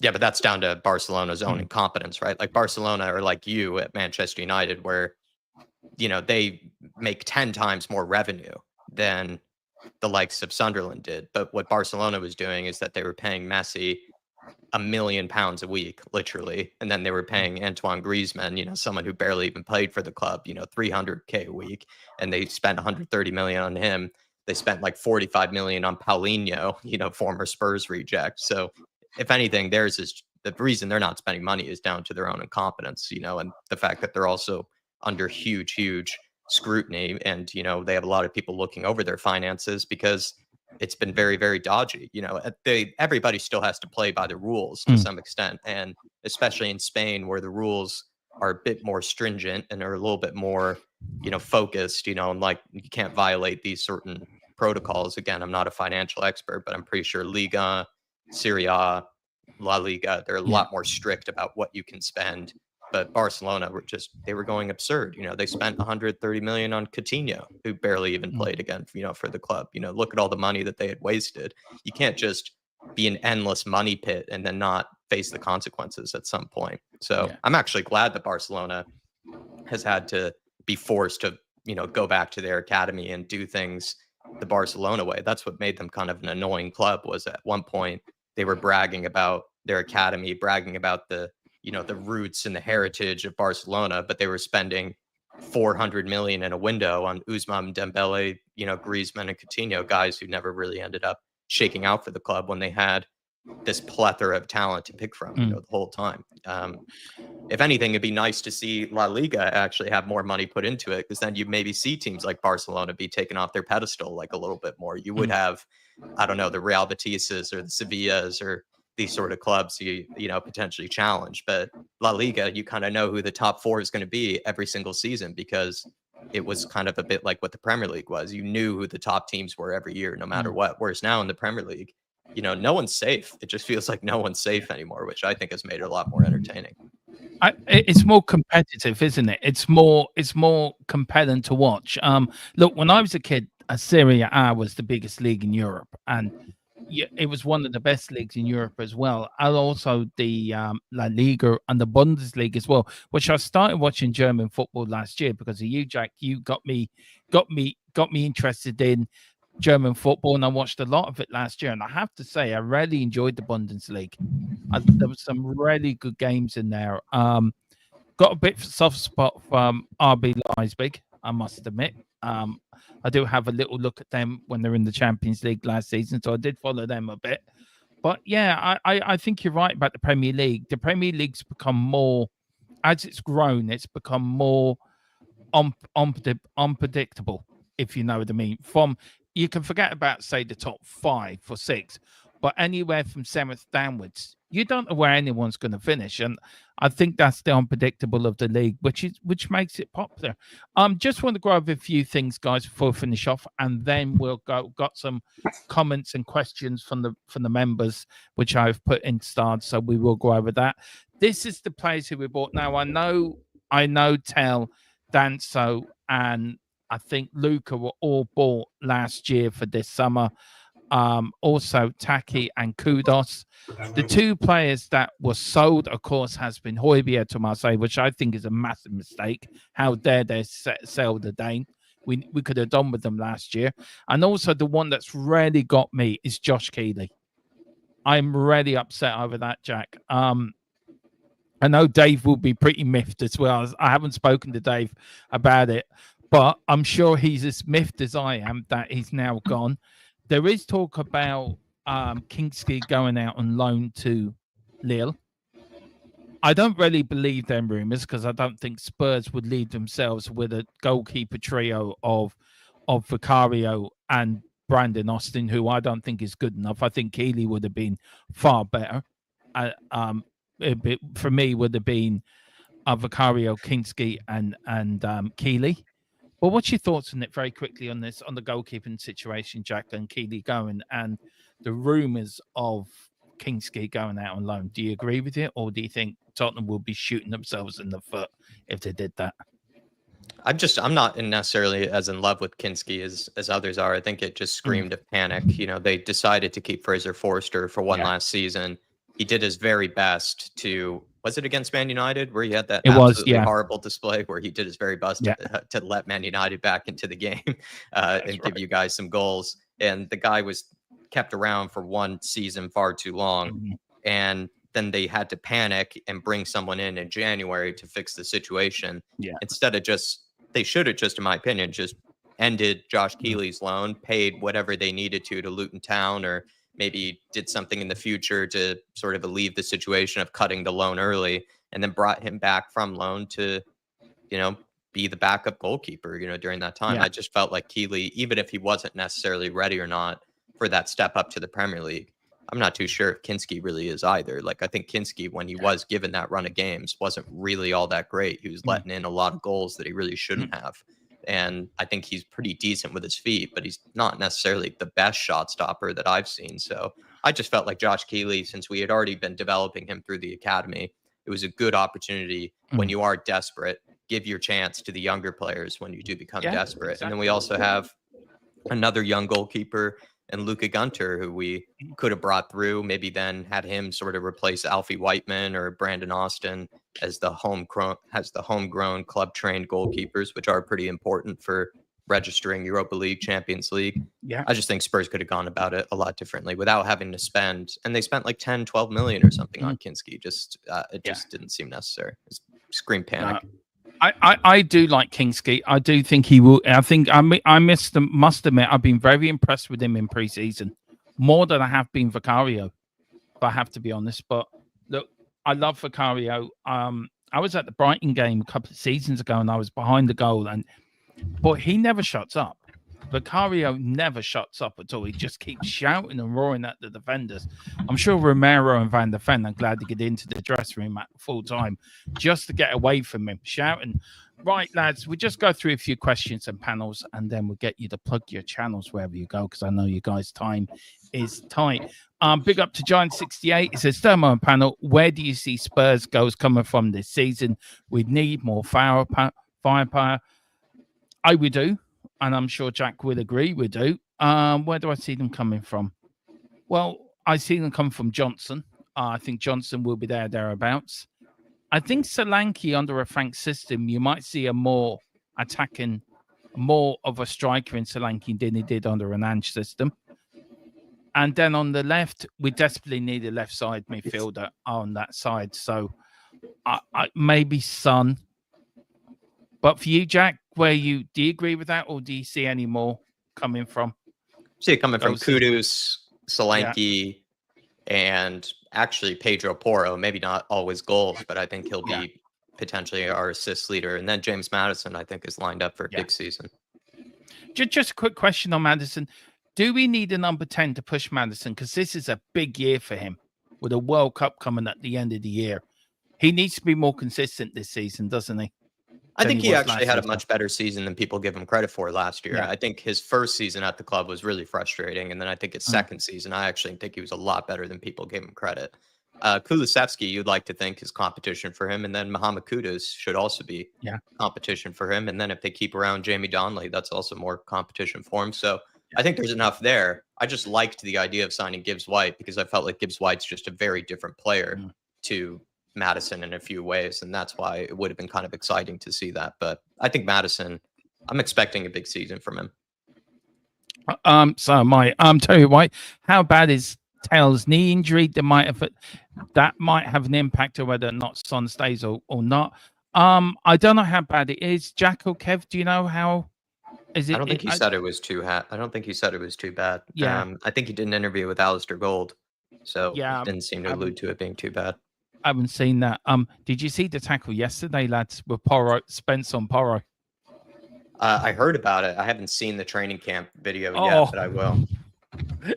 Yeah, but that's down to Barcelona's own incompetence, right? Like Barcelona or like you at Manchester United, where, they make 10 times more revenue than the likes of Sunderland did. But what Barcelona was doing is that they were paying Messi £1 million a week, literally. And then they were paying Antoine Griezmann, someone who barely even played for the club, 300K a week. And they spent 130 million on him. They spent like 45 million on Paulinho, former Spurs reject. So if anything, theirs is the reason they're not spending money is down to their own incompetence, and the fact that they're also under huge scrutiny. And, they have a lot of people looking over their finances because it's been very, very dodgy. Everybody still has to play by the rules to some extent. And especially in Spain, where the rules are a bit more stringent and are a little bit more, focused, and like you can't violate these certain protocols. Again, I'm not a financial expert, but I'm pretty sure Liga, Serie A, La Liga, they're a lot more strict about what you can spend. But Barcelona they were going absurd. They spent 130 million on Coutinho, who barely even played again, for the club. Look at all the money that they had wasted. You can't just be an endless money pit and then not face the consequences at some point. So I'm actually glad that Barcelona has had to be forced to, go back to their academy and do things the Barcelona way. That's what made them kind of an annoying club. Was at one point they were bragging about their academy, bragging about the roots and the heritage of Barcelona, but they were spending 400 million in a window on Ousmane Dembele, Griezmann and Coutinho, guys who never really ended up shaking out for the club when they had this plethora of talent to pick from, the whole time. If anything, it'd be nice to see La Liga actually have more money put into it, because then you maybe see teams like Barcelona be taken off their pedestal like a little bit more. You would have, I don't know, the Real Betises or the Sevillas or these sort of clubs you potentially challenge. But La Liga, you kind of know who the top four is going to be every single season, because it was kind of a bit like what the Premier League was. You knew who the top teams were every year, no matter what. Whereas now in the Premier League, no one's safe. It just feels like no one's safe anymore, which I think has made it a lot more entertaining. It's more competitive, isn't it? It's more compelling to watch. Look, when I was a kid, Serie A was the biggest league in Europe, and it was one of the best leagues in Europe as well, and also the La Liga and the Bundesliga as well, which I started watching German football last year because of you, Jack. You got me interested in German football, and I watched a lot of it last year. And I have to say, I really enjoyed the Bundesliga. There was some really good games in there. Got a bit of a soft spot from RB Leipzig, I must admit. I do have a little look at them when they're in the Champions League last season, so I did follow them a bit. But yeah, I think you're right about the Premier League. The Premier League's become more, as it's grown, it's become more unpredictable, if you know what I mean. You can forget about, say, the top 5 or 6, but anywhere from 7th downwards, you don't know where anyone's going to finish. And I think that's the unpredictable of the league, which makes it popular. Just want to go over a few things, guys, before we finish off, and then we'll got some comments and questions from the members, which I've put in start, so we will go over that. This is the players who we bought. Now, I know Tel, Danso, and I think Luca were all bought last year for this summer. Also Taki and Kudos. The 2 players that were sold, of course, has been Højbjerg to Marseille, which I think is a massive mistake. How dare they sell the Dane? We could have done with them last year. And also the one that's really got me is Josh Keeley. I'm really upset over that, Jack. I know Dave will be pretty miffed as well. I haven't spoken to Dave about it, but I'm sure he's as miffed as I am that he's now gone. There is talk about Kingsley going out on loan to Lille. I don't really believe them rumours because I don't think Spurs would lead themselves with a goalkeeper trio of Vicario and Brandon Austin, who I don't think is good enough. I think Keeley would have been far better. For me, would have been Vicario, Kingsley, and Keeley. Well, what's your thoughts on it very quickly on this, on the goalkeeping situation, Jack, and Keeley going, and the rumours of Kingsley going out on loan? Do you agree with it, or do you think Tottenham will be shooting themselves in the foot if they did that? I'm not necessarily as in love with Kinski as others are. I think it just screamed of panic. You know, they decided to keep Fraser Forster for one last season. He did his very best to, was it against Man United where he had that horrible display where he did his very best to let Man United back into the game and give you guys some goals. And the guy was kept around for one season far too long. And then they had to panic and bring someone in January to fix the situation. Instead of they should have just, in my opinion, just ended Josh Keeley's loan, paid whatever they needed to Luton Town, or maybe did something in the future to sort of alleviate the situation of cutting the loan early, and then brought him back from loan to, you know, be the backup goalkeeper, you know, during that time. I just felt like Keeley, even if he wasn't necessarily ready or not for that step up to the Premier League, I'm not too sure if Kinski really is either. Like, I think Kinski, when he was given that run of games, wasn't really all that great. He was letting in a lot of goals that he really shouldn't have. And I think he's pretty decent with his feet, but he's not necessarily the best shot stopper that I've seen. So I just felt like Josh Keeley, since we had already been developing him through the academy, it was a good opportunity when you are desperate, give your chance to the younger players when you do become desperate. Exactly. And then we also have another young goalkeeper and Luka Gunter, who we could have brought through, maybe then had him sort of replace Alfie Whiteman or Brandon Austin as the homegrown club-trained goalkeepers, which are pretty important for registering Europa League, Champions League. I just think Spurs could have gone about it a lot differently without having to spend, and they spent like 10, 12 million or something on Kinski. It just didn't seem necessary. It screamed panic. I do like Kingsley. I do think he will. I think I must admit I've been very impressed with him in pre-season, more than I have been Vicario, if I have to be honest. But look, I love Vicario. I was at the Brighton game a couple of seasons ago, and I was behind the goal, but he never shuts up. Vicario never shuts up at all. He just keeps shouting and roaring at the defenders. I'm sure Romero and Van der Ven are glad to get into the dressing room at full time just to get away from him shouting. Right, lads, we just go through a few questions and panels, and then we'll get you to plug your channels wherever you go, because I know you guys' time is tight. Big up to Giant68. It says, Thermo and panel, where do you see Spurs goals coming from this season? We need more firepower. I would do. And I'm sure Jack will agree we do. Where do I see them coming from? Well, I see them come from Johnson. I think Johnson will be thereabouts. I think Solanke under a Frank system, you might see a more attacking, more of a striker in Solanke than he did under an Ange system. And then on the left, we desperately need a left side midfielder on that side. So maybe Son. But for you, Jack, do you agree with that, or do you see any more coming from? See it coming from Kudus, Solanke, and actually Pedro Porro. Maybe not always goals, but I think he'll be potentially our assist leader. And then James Maddison, I think, is lined up for a big season. Just a quick question on Maddison. Do we need a number 10 to push Maddison? Because this is a big year for him with a World Cup coming at the end of the year. He needs to be more consistent this season, doesn't he? I think he actually had a much better season than people give him credit for last year. I think his first season at the club was really frustrating. And then I think his second season, I actually think he was a lot better than people gave him credit. Kulusevski, you'd like to think, is competition for him. And then Mohamed Kudus should also be competition for him. And then if they keep around Jamie Donnelly, that's also more competition for him. So I think there's enough there. I just liked the idea of signing Gibbs-White because I felt like Gibbs-White's just a very different player to Maddison in a few ways, and that's why it would have been kind of exciting to see that. But I think Maddison, I'm expecting a big season from him. So Terry White, how bad is Tails knee injury. That might have an impact on whether or not Son stays or not. I don't know how bad it is. Jack or Kev, do you know how? Is it? I don't think he said it was too I don't think he said it was too bad. Yeah. I think he did an interview with Alistair Gold, so Yeah, it didn't seem to allude to it being too bad. I haven't seen that. Did you see the tackle yesterday, lads, with Spence on Porro? I heard about it. I haven't seen the training camp video yet, but I will.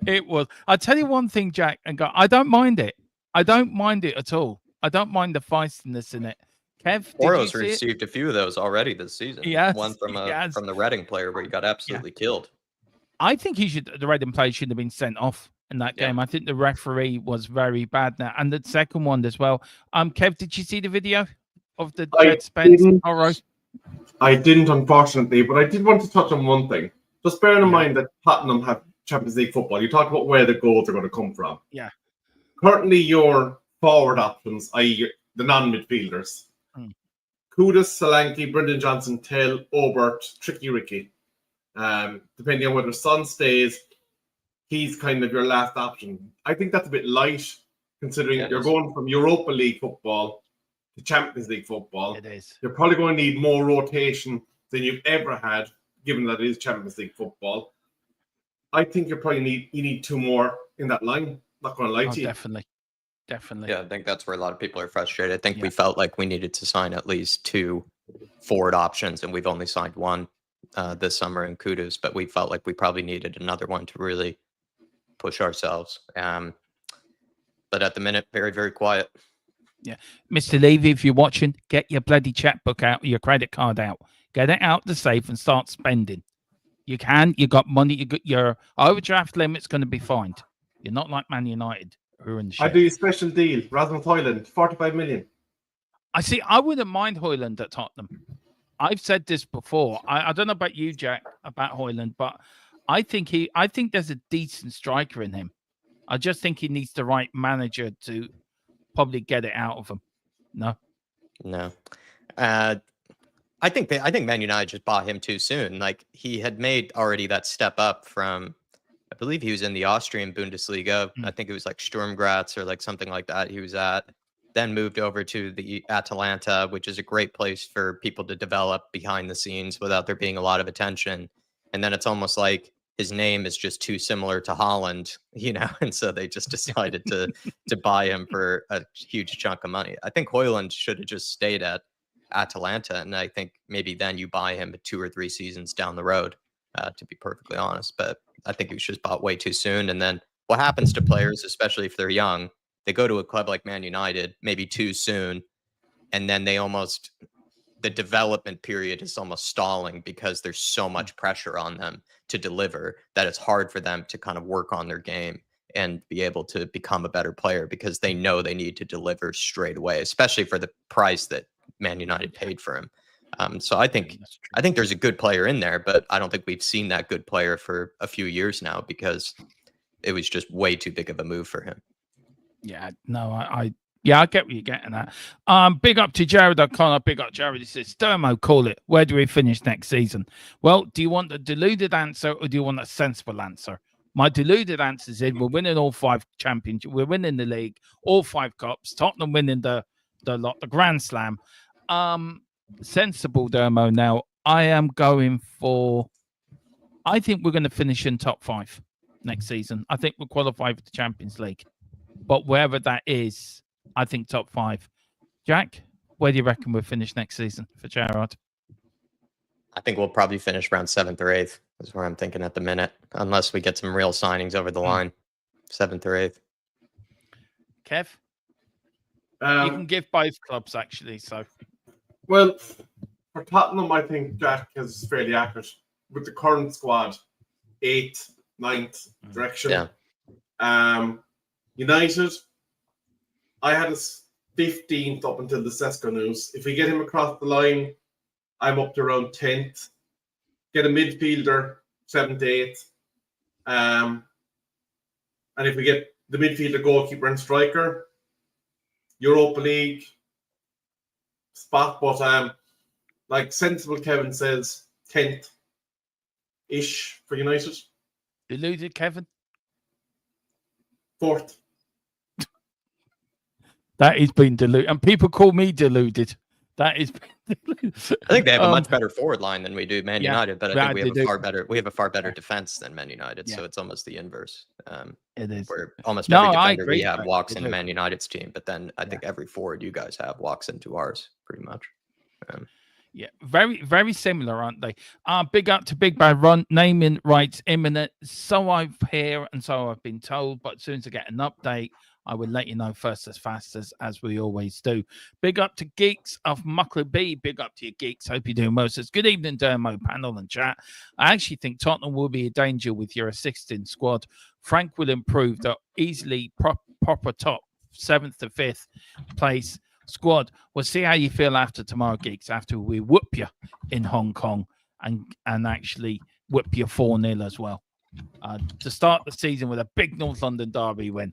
It was. I'll tell you one thing, Jack, and I don't mind it. I don't mind it at all. I don't mind the feistiness in it. Kev, Poro's received a few of those already this season. Yes, one from the Reading player where he got absolutely killed. I think the Reading player should have been sent off in that game. I think the referee was very bad now, and the second one as well. Kev, did you see the video of the Jed Spence Poro? I didn't, unfortunately, but I did want to touch on one thing. Just bearing in mind that Tottenham have Champions League football. You talk about where the goals are going to come from. Yeah. Currently, your forward options, i.e., the non-midfielders, Kudus, Solanke, Brendan Johnson, Tell, Obert, Tricky Ricky. Depending on whether Son stays, he's kind of your last option. I think that's a bit light, considering you're going from Europa League football to Champions League football. It is. You're probably going to need more rotation than you've ever had, given that it is Champions League football. I think you need two more in that line. Not going to lie to you. Definitely. Yeah, I think that's where a lot of people are frustrated. I think we felt like we needed to sign at least two forward options, and we've only signed one this summer in Kudus, but we felt like we probably needed another one to really push ourselves. But at the minute, very, very quiet. Yeah. Mr. Levy, if you're watching, get your bloody checkbook out, your credit card out. Get it out the safe and start spending. You can. You got money. You got your overdraft limit's going to be fined. You're not like Man United, who are in the shit. I do a special deal. Rasmus Højlund, 45 million. I wouldn't mind Højlund at Tottenham. I've said this before. I don't know about you, Jack, about Højlund, but I think there's a decent striker in him. I just think he needs the right manager to probably get it out of him. No. I think Man United just bought him too soon. Like, he had made already that step up from, I believe he was in the Austrian Bundesliga. I think it was like Sturm Graz or like something like that he was at. Then moved over to the Atalanta, which is a great place for people to develop behind the scenes without there being a lot of attention. And then it's almost like his name is just too similar to Holland, and so they just decided to buy him for a huge chunk of money. I think Højlund should have just stayed at Atalanta, and I think maybe then you buy him 2 or 3 seasons down the road, to be perfectly honest. But I think he was just bought way too soon. And then what happens to players, especially if they're young, they go to a club like Man United maybe too soon, and then the development period is almost stalling because there's so much pressure on them to deliver that it's hard for them to kind of work on their game and be able to become a better player, because they know they need to deliver straight away, especially for the price that Man United paid for him. So I think there's a good player in there, but I don't think we've seen that good player for a few years now, because it was just way too big of a move for him. Yeah, no, I get what you're getting at. Big up to Jared O'Connor. Big up, Jared. He says, Dermo, call it. Where do we finish next season? Well, do you want a deluded answer or do you want a sensible answer? My deluded answer is we're winning all 5 championships. We're winning the league, all 5 cups. Tottenham winning the Grand Slam. Sensible, Dermo. Now, I am going for, I think we're going to finish in top 5 next season. I think we'll qualify for the Champions League. But wherever that is, I think top 5. Jack, where do you reckon we'll finish next season for Gerrard? I think we'll probably finish around 7th or 8th is where I'm thinking at the minute, unless we get some real signings over the line. 7th or 8th. Kev? You can give both clubs, actually. So, well, for Tottenham, I think Jack is fairly accurate. With the current squad, 8th, 9th direction. Yeah. United, I had us 15th up until the Sesko news. If we get him across the line, I'm up to around 10th. Get a midfielder, 7th, 8th. And if we get the midfielder, goalkeeper, and striker, Europa League spot. But like sensible Kevin says, 10th-ish for United. Deluded, Kevin? Fourth. That is being deluded, and people call me deluded. That is. I think they have a much better forward line than we do, Man yeah, United. But I think they do. we have a far better defense than Man United. So it's almost the inverse. It is. Where almost No, every I defender agree we with have that. walks I into do. Man United's team, but then I think every forward you guys have walks into ours, pretty much. Yeah, very, very similar, aren't they? Big up to Big Bad Ron. Naming rights imminent. So I've heard and so I've been told. But as soon as I get an update, I will let you know first as fast as we always do. Big up to Geeks of Muckler B. Big up to you, Geeks. Hope you're doing well. Says, good evening, Dermo panel and chat. I actually think Tottenham will be a danger with your assisting squad. Frank will improve the easily proper top 7th to 5th place squad. We'll see how you feel after tomorrow, Geeks, after we whoop you in Hong Kong and actually whoop you 4-0 as well. To start the season with a big North London derby win.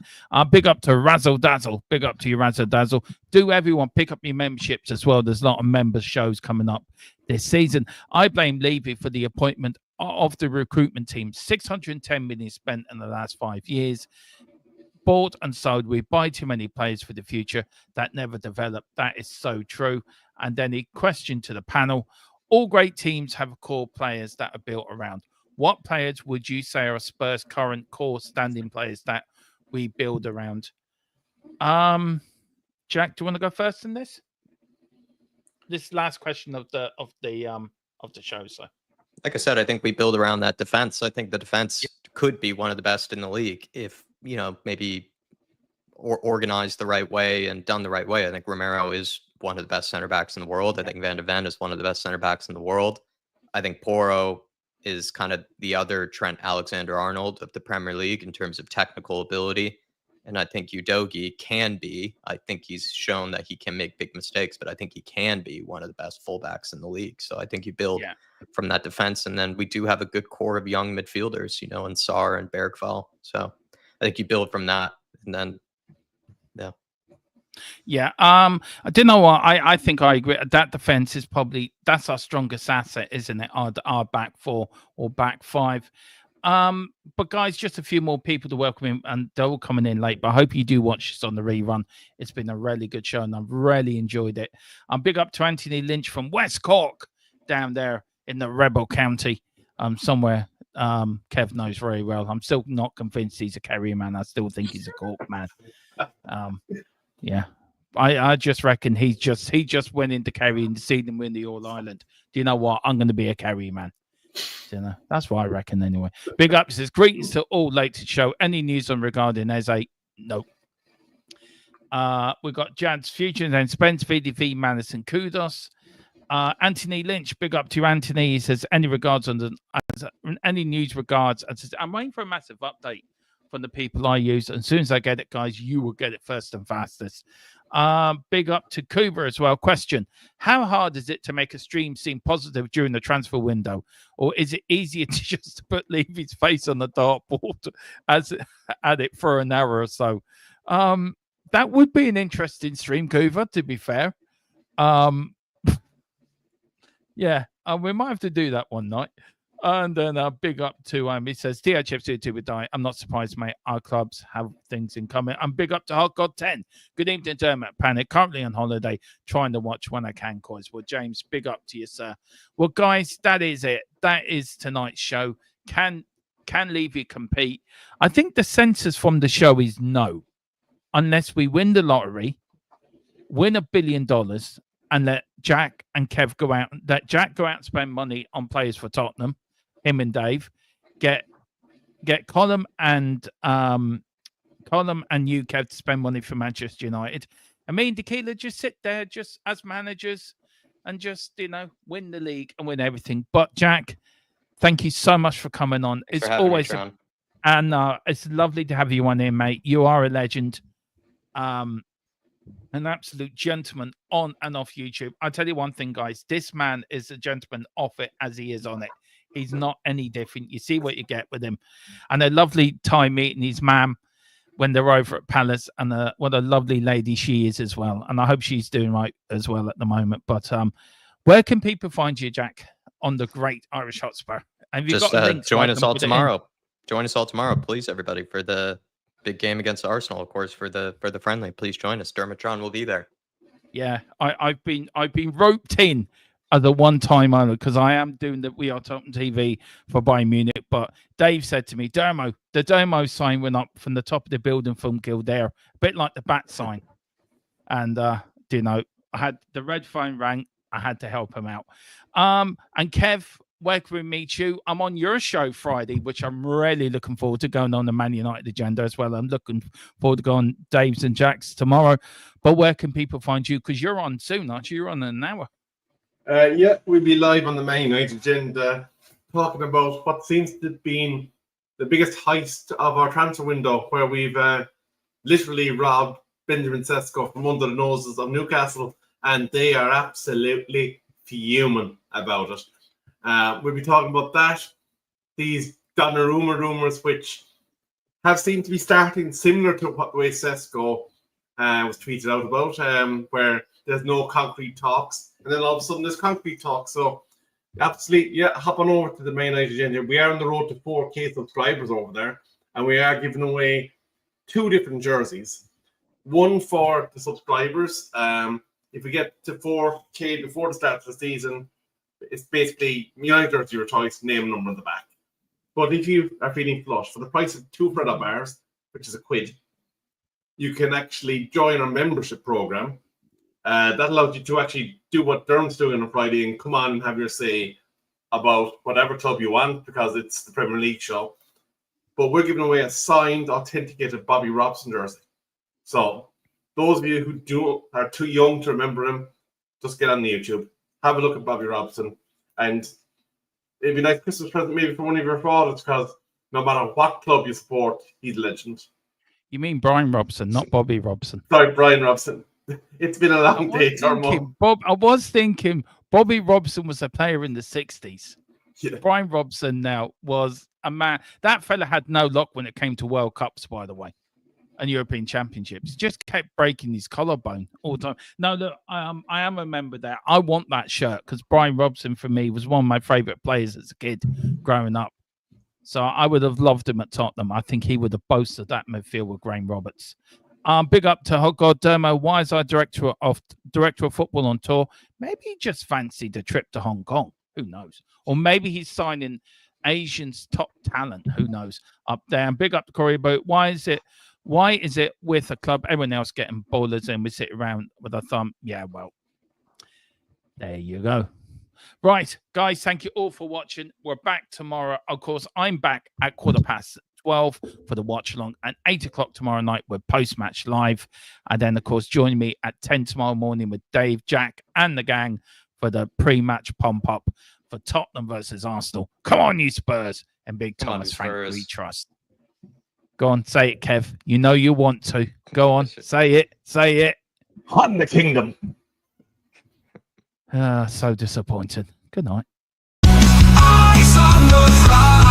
Big up to Razzle Dazzle. Big up to you, Razzle Dazzle. Do everyone pick up your memberships as well. There's a lot of member shows coming up this season. I blame Levy for the appointment of the recruitment team. 610 million spent in the last 5 years. Bought and sold. We buy too many players for the future that never develop. That is so true. And then a question to the panel. All great teams have core players that are built around. What players would you say are Spurs' current core standing players that we build around? Jack, do you want to go first in this? This last question of the show. So, like I said, I think we build around that defense. I think the defense could be one of the best in the league if maybe organized the right way and done the right way. I think Romero is one of the best center backs in the world. I think Van de Ven is one of the best center backs in the world. I think Porro is kind of the other Trent Alexander-Arnold of the Premier League in terms of technical ability. And I think Udogie can be. I think he's shown that he can make big mistakes, but I think he can be one of the best fullbacks in the league. So I think you build from that defense. And then we do have a good core of young midfielders, in Sarr and Bergvall. So I think you build from that. And then, yeah. I don't know what I think I agree. That defense is that's our strongest asset, isn't it? Our back four or back five. But guys, just a few more people to welcome in, and they're all coming in late. But I hope you do watch this on the rerun. It's been a really good show, and I've really enjoyed it. Big up to Anthony Lynch from West Cork, down there in the Rebel County, somewhere. Kev knows very well. I'm still not convinced he's a Kerry man. I still think he's a Cork man. Yeah, I just reckon he just went into Kerry and seen them win the All Ireland. Do you know what? I'm going to be a Kerry man. That's what I reckon anyway. Big up says greetings to all late to show. Any news on regarding Eze? No. We've got Jad's Future and Spence VDV Madison kudos. Anthony Lynch, big up to Anthony. He says any regards on any news regards. And says I'm waiting for a massive update from the people I use. And as soon as I get it, guys, you will get it first and fastest. Big up to Cooper as well. Question: how hard is it to make a stream seem positive during the transfer window, or is it easier to just put Levy's face on the dartboard at it for an hour or so? That would be an interesting stream, Cooper. To be fair, yeah, we might have to do that one night. And then big up to he says THFC2 would die. I'm not surprised, mate. Our clubs have things in common. And big up to Hot God 10. Good evening, Dermot Panic. Currently on holiday, trying to watch when I can, guys. Well, James, big up to you, sir. Well, guys, that is it. That is tonight's show. Can Levy compete? I think the census from the show is no, unless we win the lottery, win $1 billion, and let Jack and Kev go out. Let Jack go out and spend money on players for Tottenham. Him and Dave get Colum and you, Kev, to spend money for Manchester United. I mean, Tequila just sit there, just as managers, and just win the league and win everything. But Jack, thank you so much for coming on. It's always it's lovely to have you on here, mate. You are a legend, an absolute gentleman on and off YouTube. I'll tell you one thing, guys. This man is a gentleman off it as he is on it. He's not any different. You see what you get with him. And a lovely time meeting his mum when they're over at Palace. And what a lovely lady she is as well. And I hope she's doing right as well at the moment. But where can people find you, Jack, on the great Irish Hotspur? Have you got a link join us all tomorrow. Join us all tomorrow, please, everybody, for the big game against Arsenal, of course, for the friendly. Please join us. Dermotron will be there. Yeah, I've been roped in at the one time only because I am doing the We Are Tottenham TV for Bayern Munich. But Dave said to me, the Dermo sign went up from the top of the building from Kildare, a bit like the bat sign. And you know, I had the red phone rang. I had to help him out. And Kev, where can we meet you? I'm on your show Friday, which I'm really looking forward to, going on the Man United agenda as well. I'm looking forward to going on Dave's and Jack's tomorrow. But where can people find you? Because you're on soon, aren't you? You're on in an hour. Yeah, we'll be live on the Man United agenda, talking about what seems to have been the biggest heist of our transfer window, where we've literally robbed Benjamin Sesko from under the noses of Newcastle, and they are absolutely fuming about it. We'll be talking about that, these Donnarumma rumours, which have seemed to be starting similar to what the way Sesko was tweeted out about, where there's no concrete talks, and then all of a sudden there's concrete talks. So absolutely, yeah, hop on over to the main agenda. We are on the road to 4K subscribers over there, and we are giving away 2 different jerseys. One for the subscribers. If we get to 4K before the start of the season, it's basically United jersey your choice, name and number on the back. But if you are feeling flush, for the price of 2 Freddo bars, which is £1, you can actually join our membership program. That allows you to actually do what Derm's doing on Friday and come on and have your say about whatever club you want, because it's the Premier League show. But we're giving away a signed, authenticated Bobby Robson jersey. So those of you who are too young to remember him, just get on the YouTube, have a look at Bobby Robson, and it'd be a nice Christmas present maybe for one of your fathers, because no matter what club you support, he's a legend. You mean Brian Robson, not Bobby Robson? Sorry, Brian Robson. It's been a long day, I was thinking Bobby Robson was a player in the 60s. Yeah. Brian Robson now was a man. That fella had no luck when it came to World Cups, by the way, and European Championships. He just kept breaking his collarbone all the time. No, look, I am a member there. I want that shirt because Brian Robson, for me, was one of my favourite players as a kid growing up. So I would have loved him at Tottenham. I think he would have boasted that midfield with Graham Roberts. Big up to God Dermo. Why is our director of football on tour? Maybe he just fancied a trip to Hong Kong. Who knows? Or maybe he's signing Asian's top talent. Who knows? Up there. And big up to Corey Boat. Why is it with a club, everyone else getting ballers and we sit around with our thumb? Yeah, well, there you go. Right, guys, thank you all for watching. We're back tomorrow. Of course, I'm back at 12:15 for the watch along, and 8 o'clock tomorrow night with post-match live. And then, of course, join me at 10 tomorrow morning with Dave, Jack, and the gang for the pre-match pump-up for Tottenham versus Arsenal. Come on, you Spurs, and Big Thomas Frank we trust. Go on, say it, Kev. You know you want to. Go on, say it. Say it. On the kingdom. So disappointed. Good night. Eyes on the prize.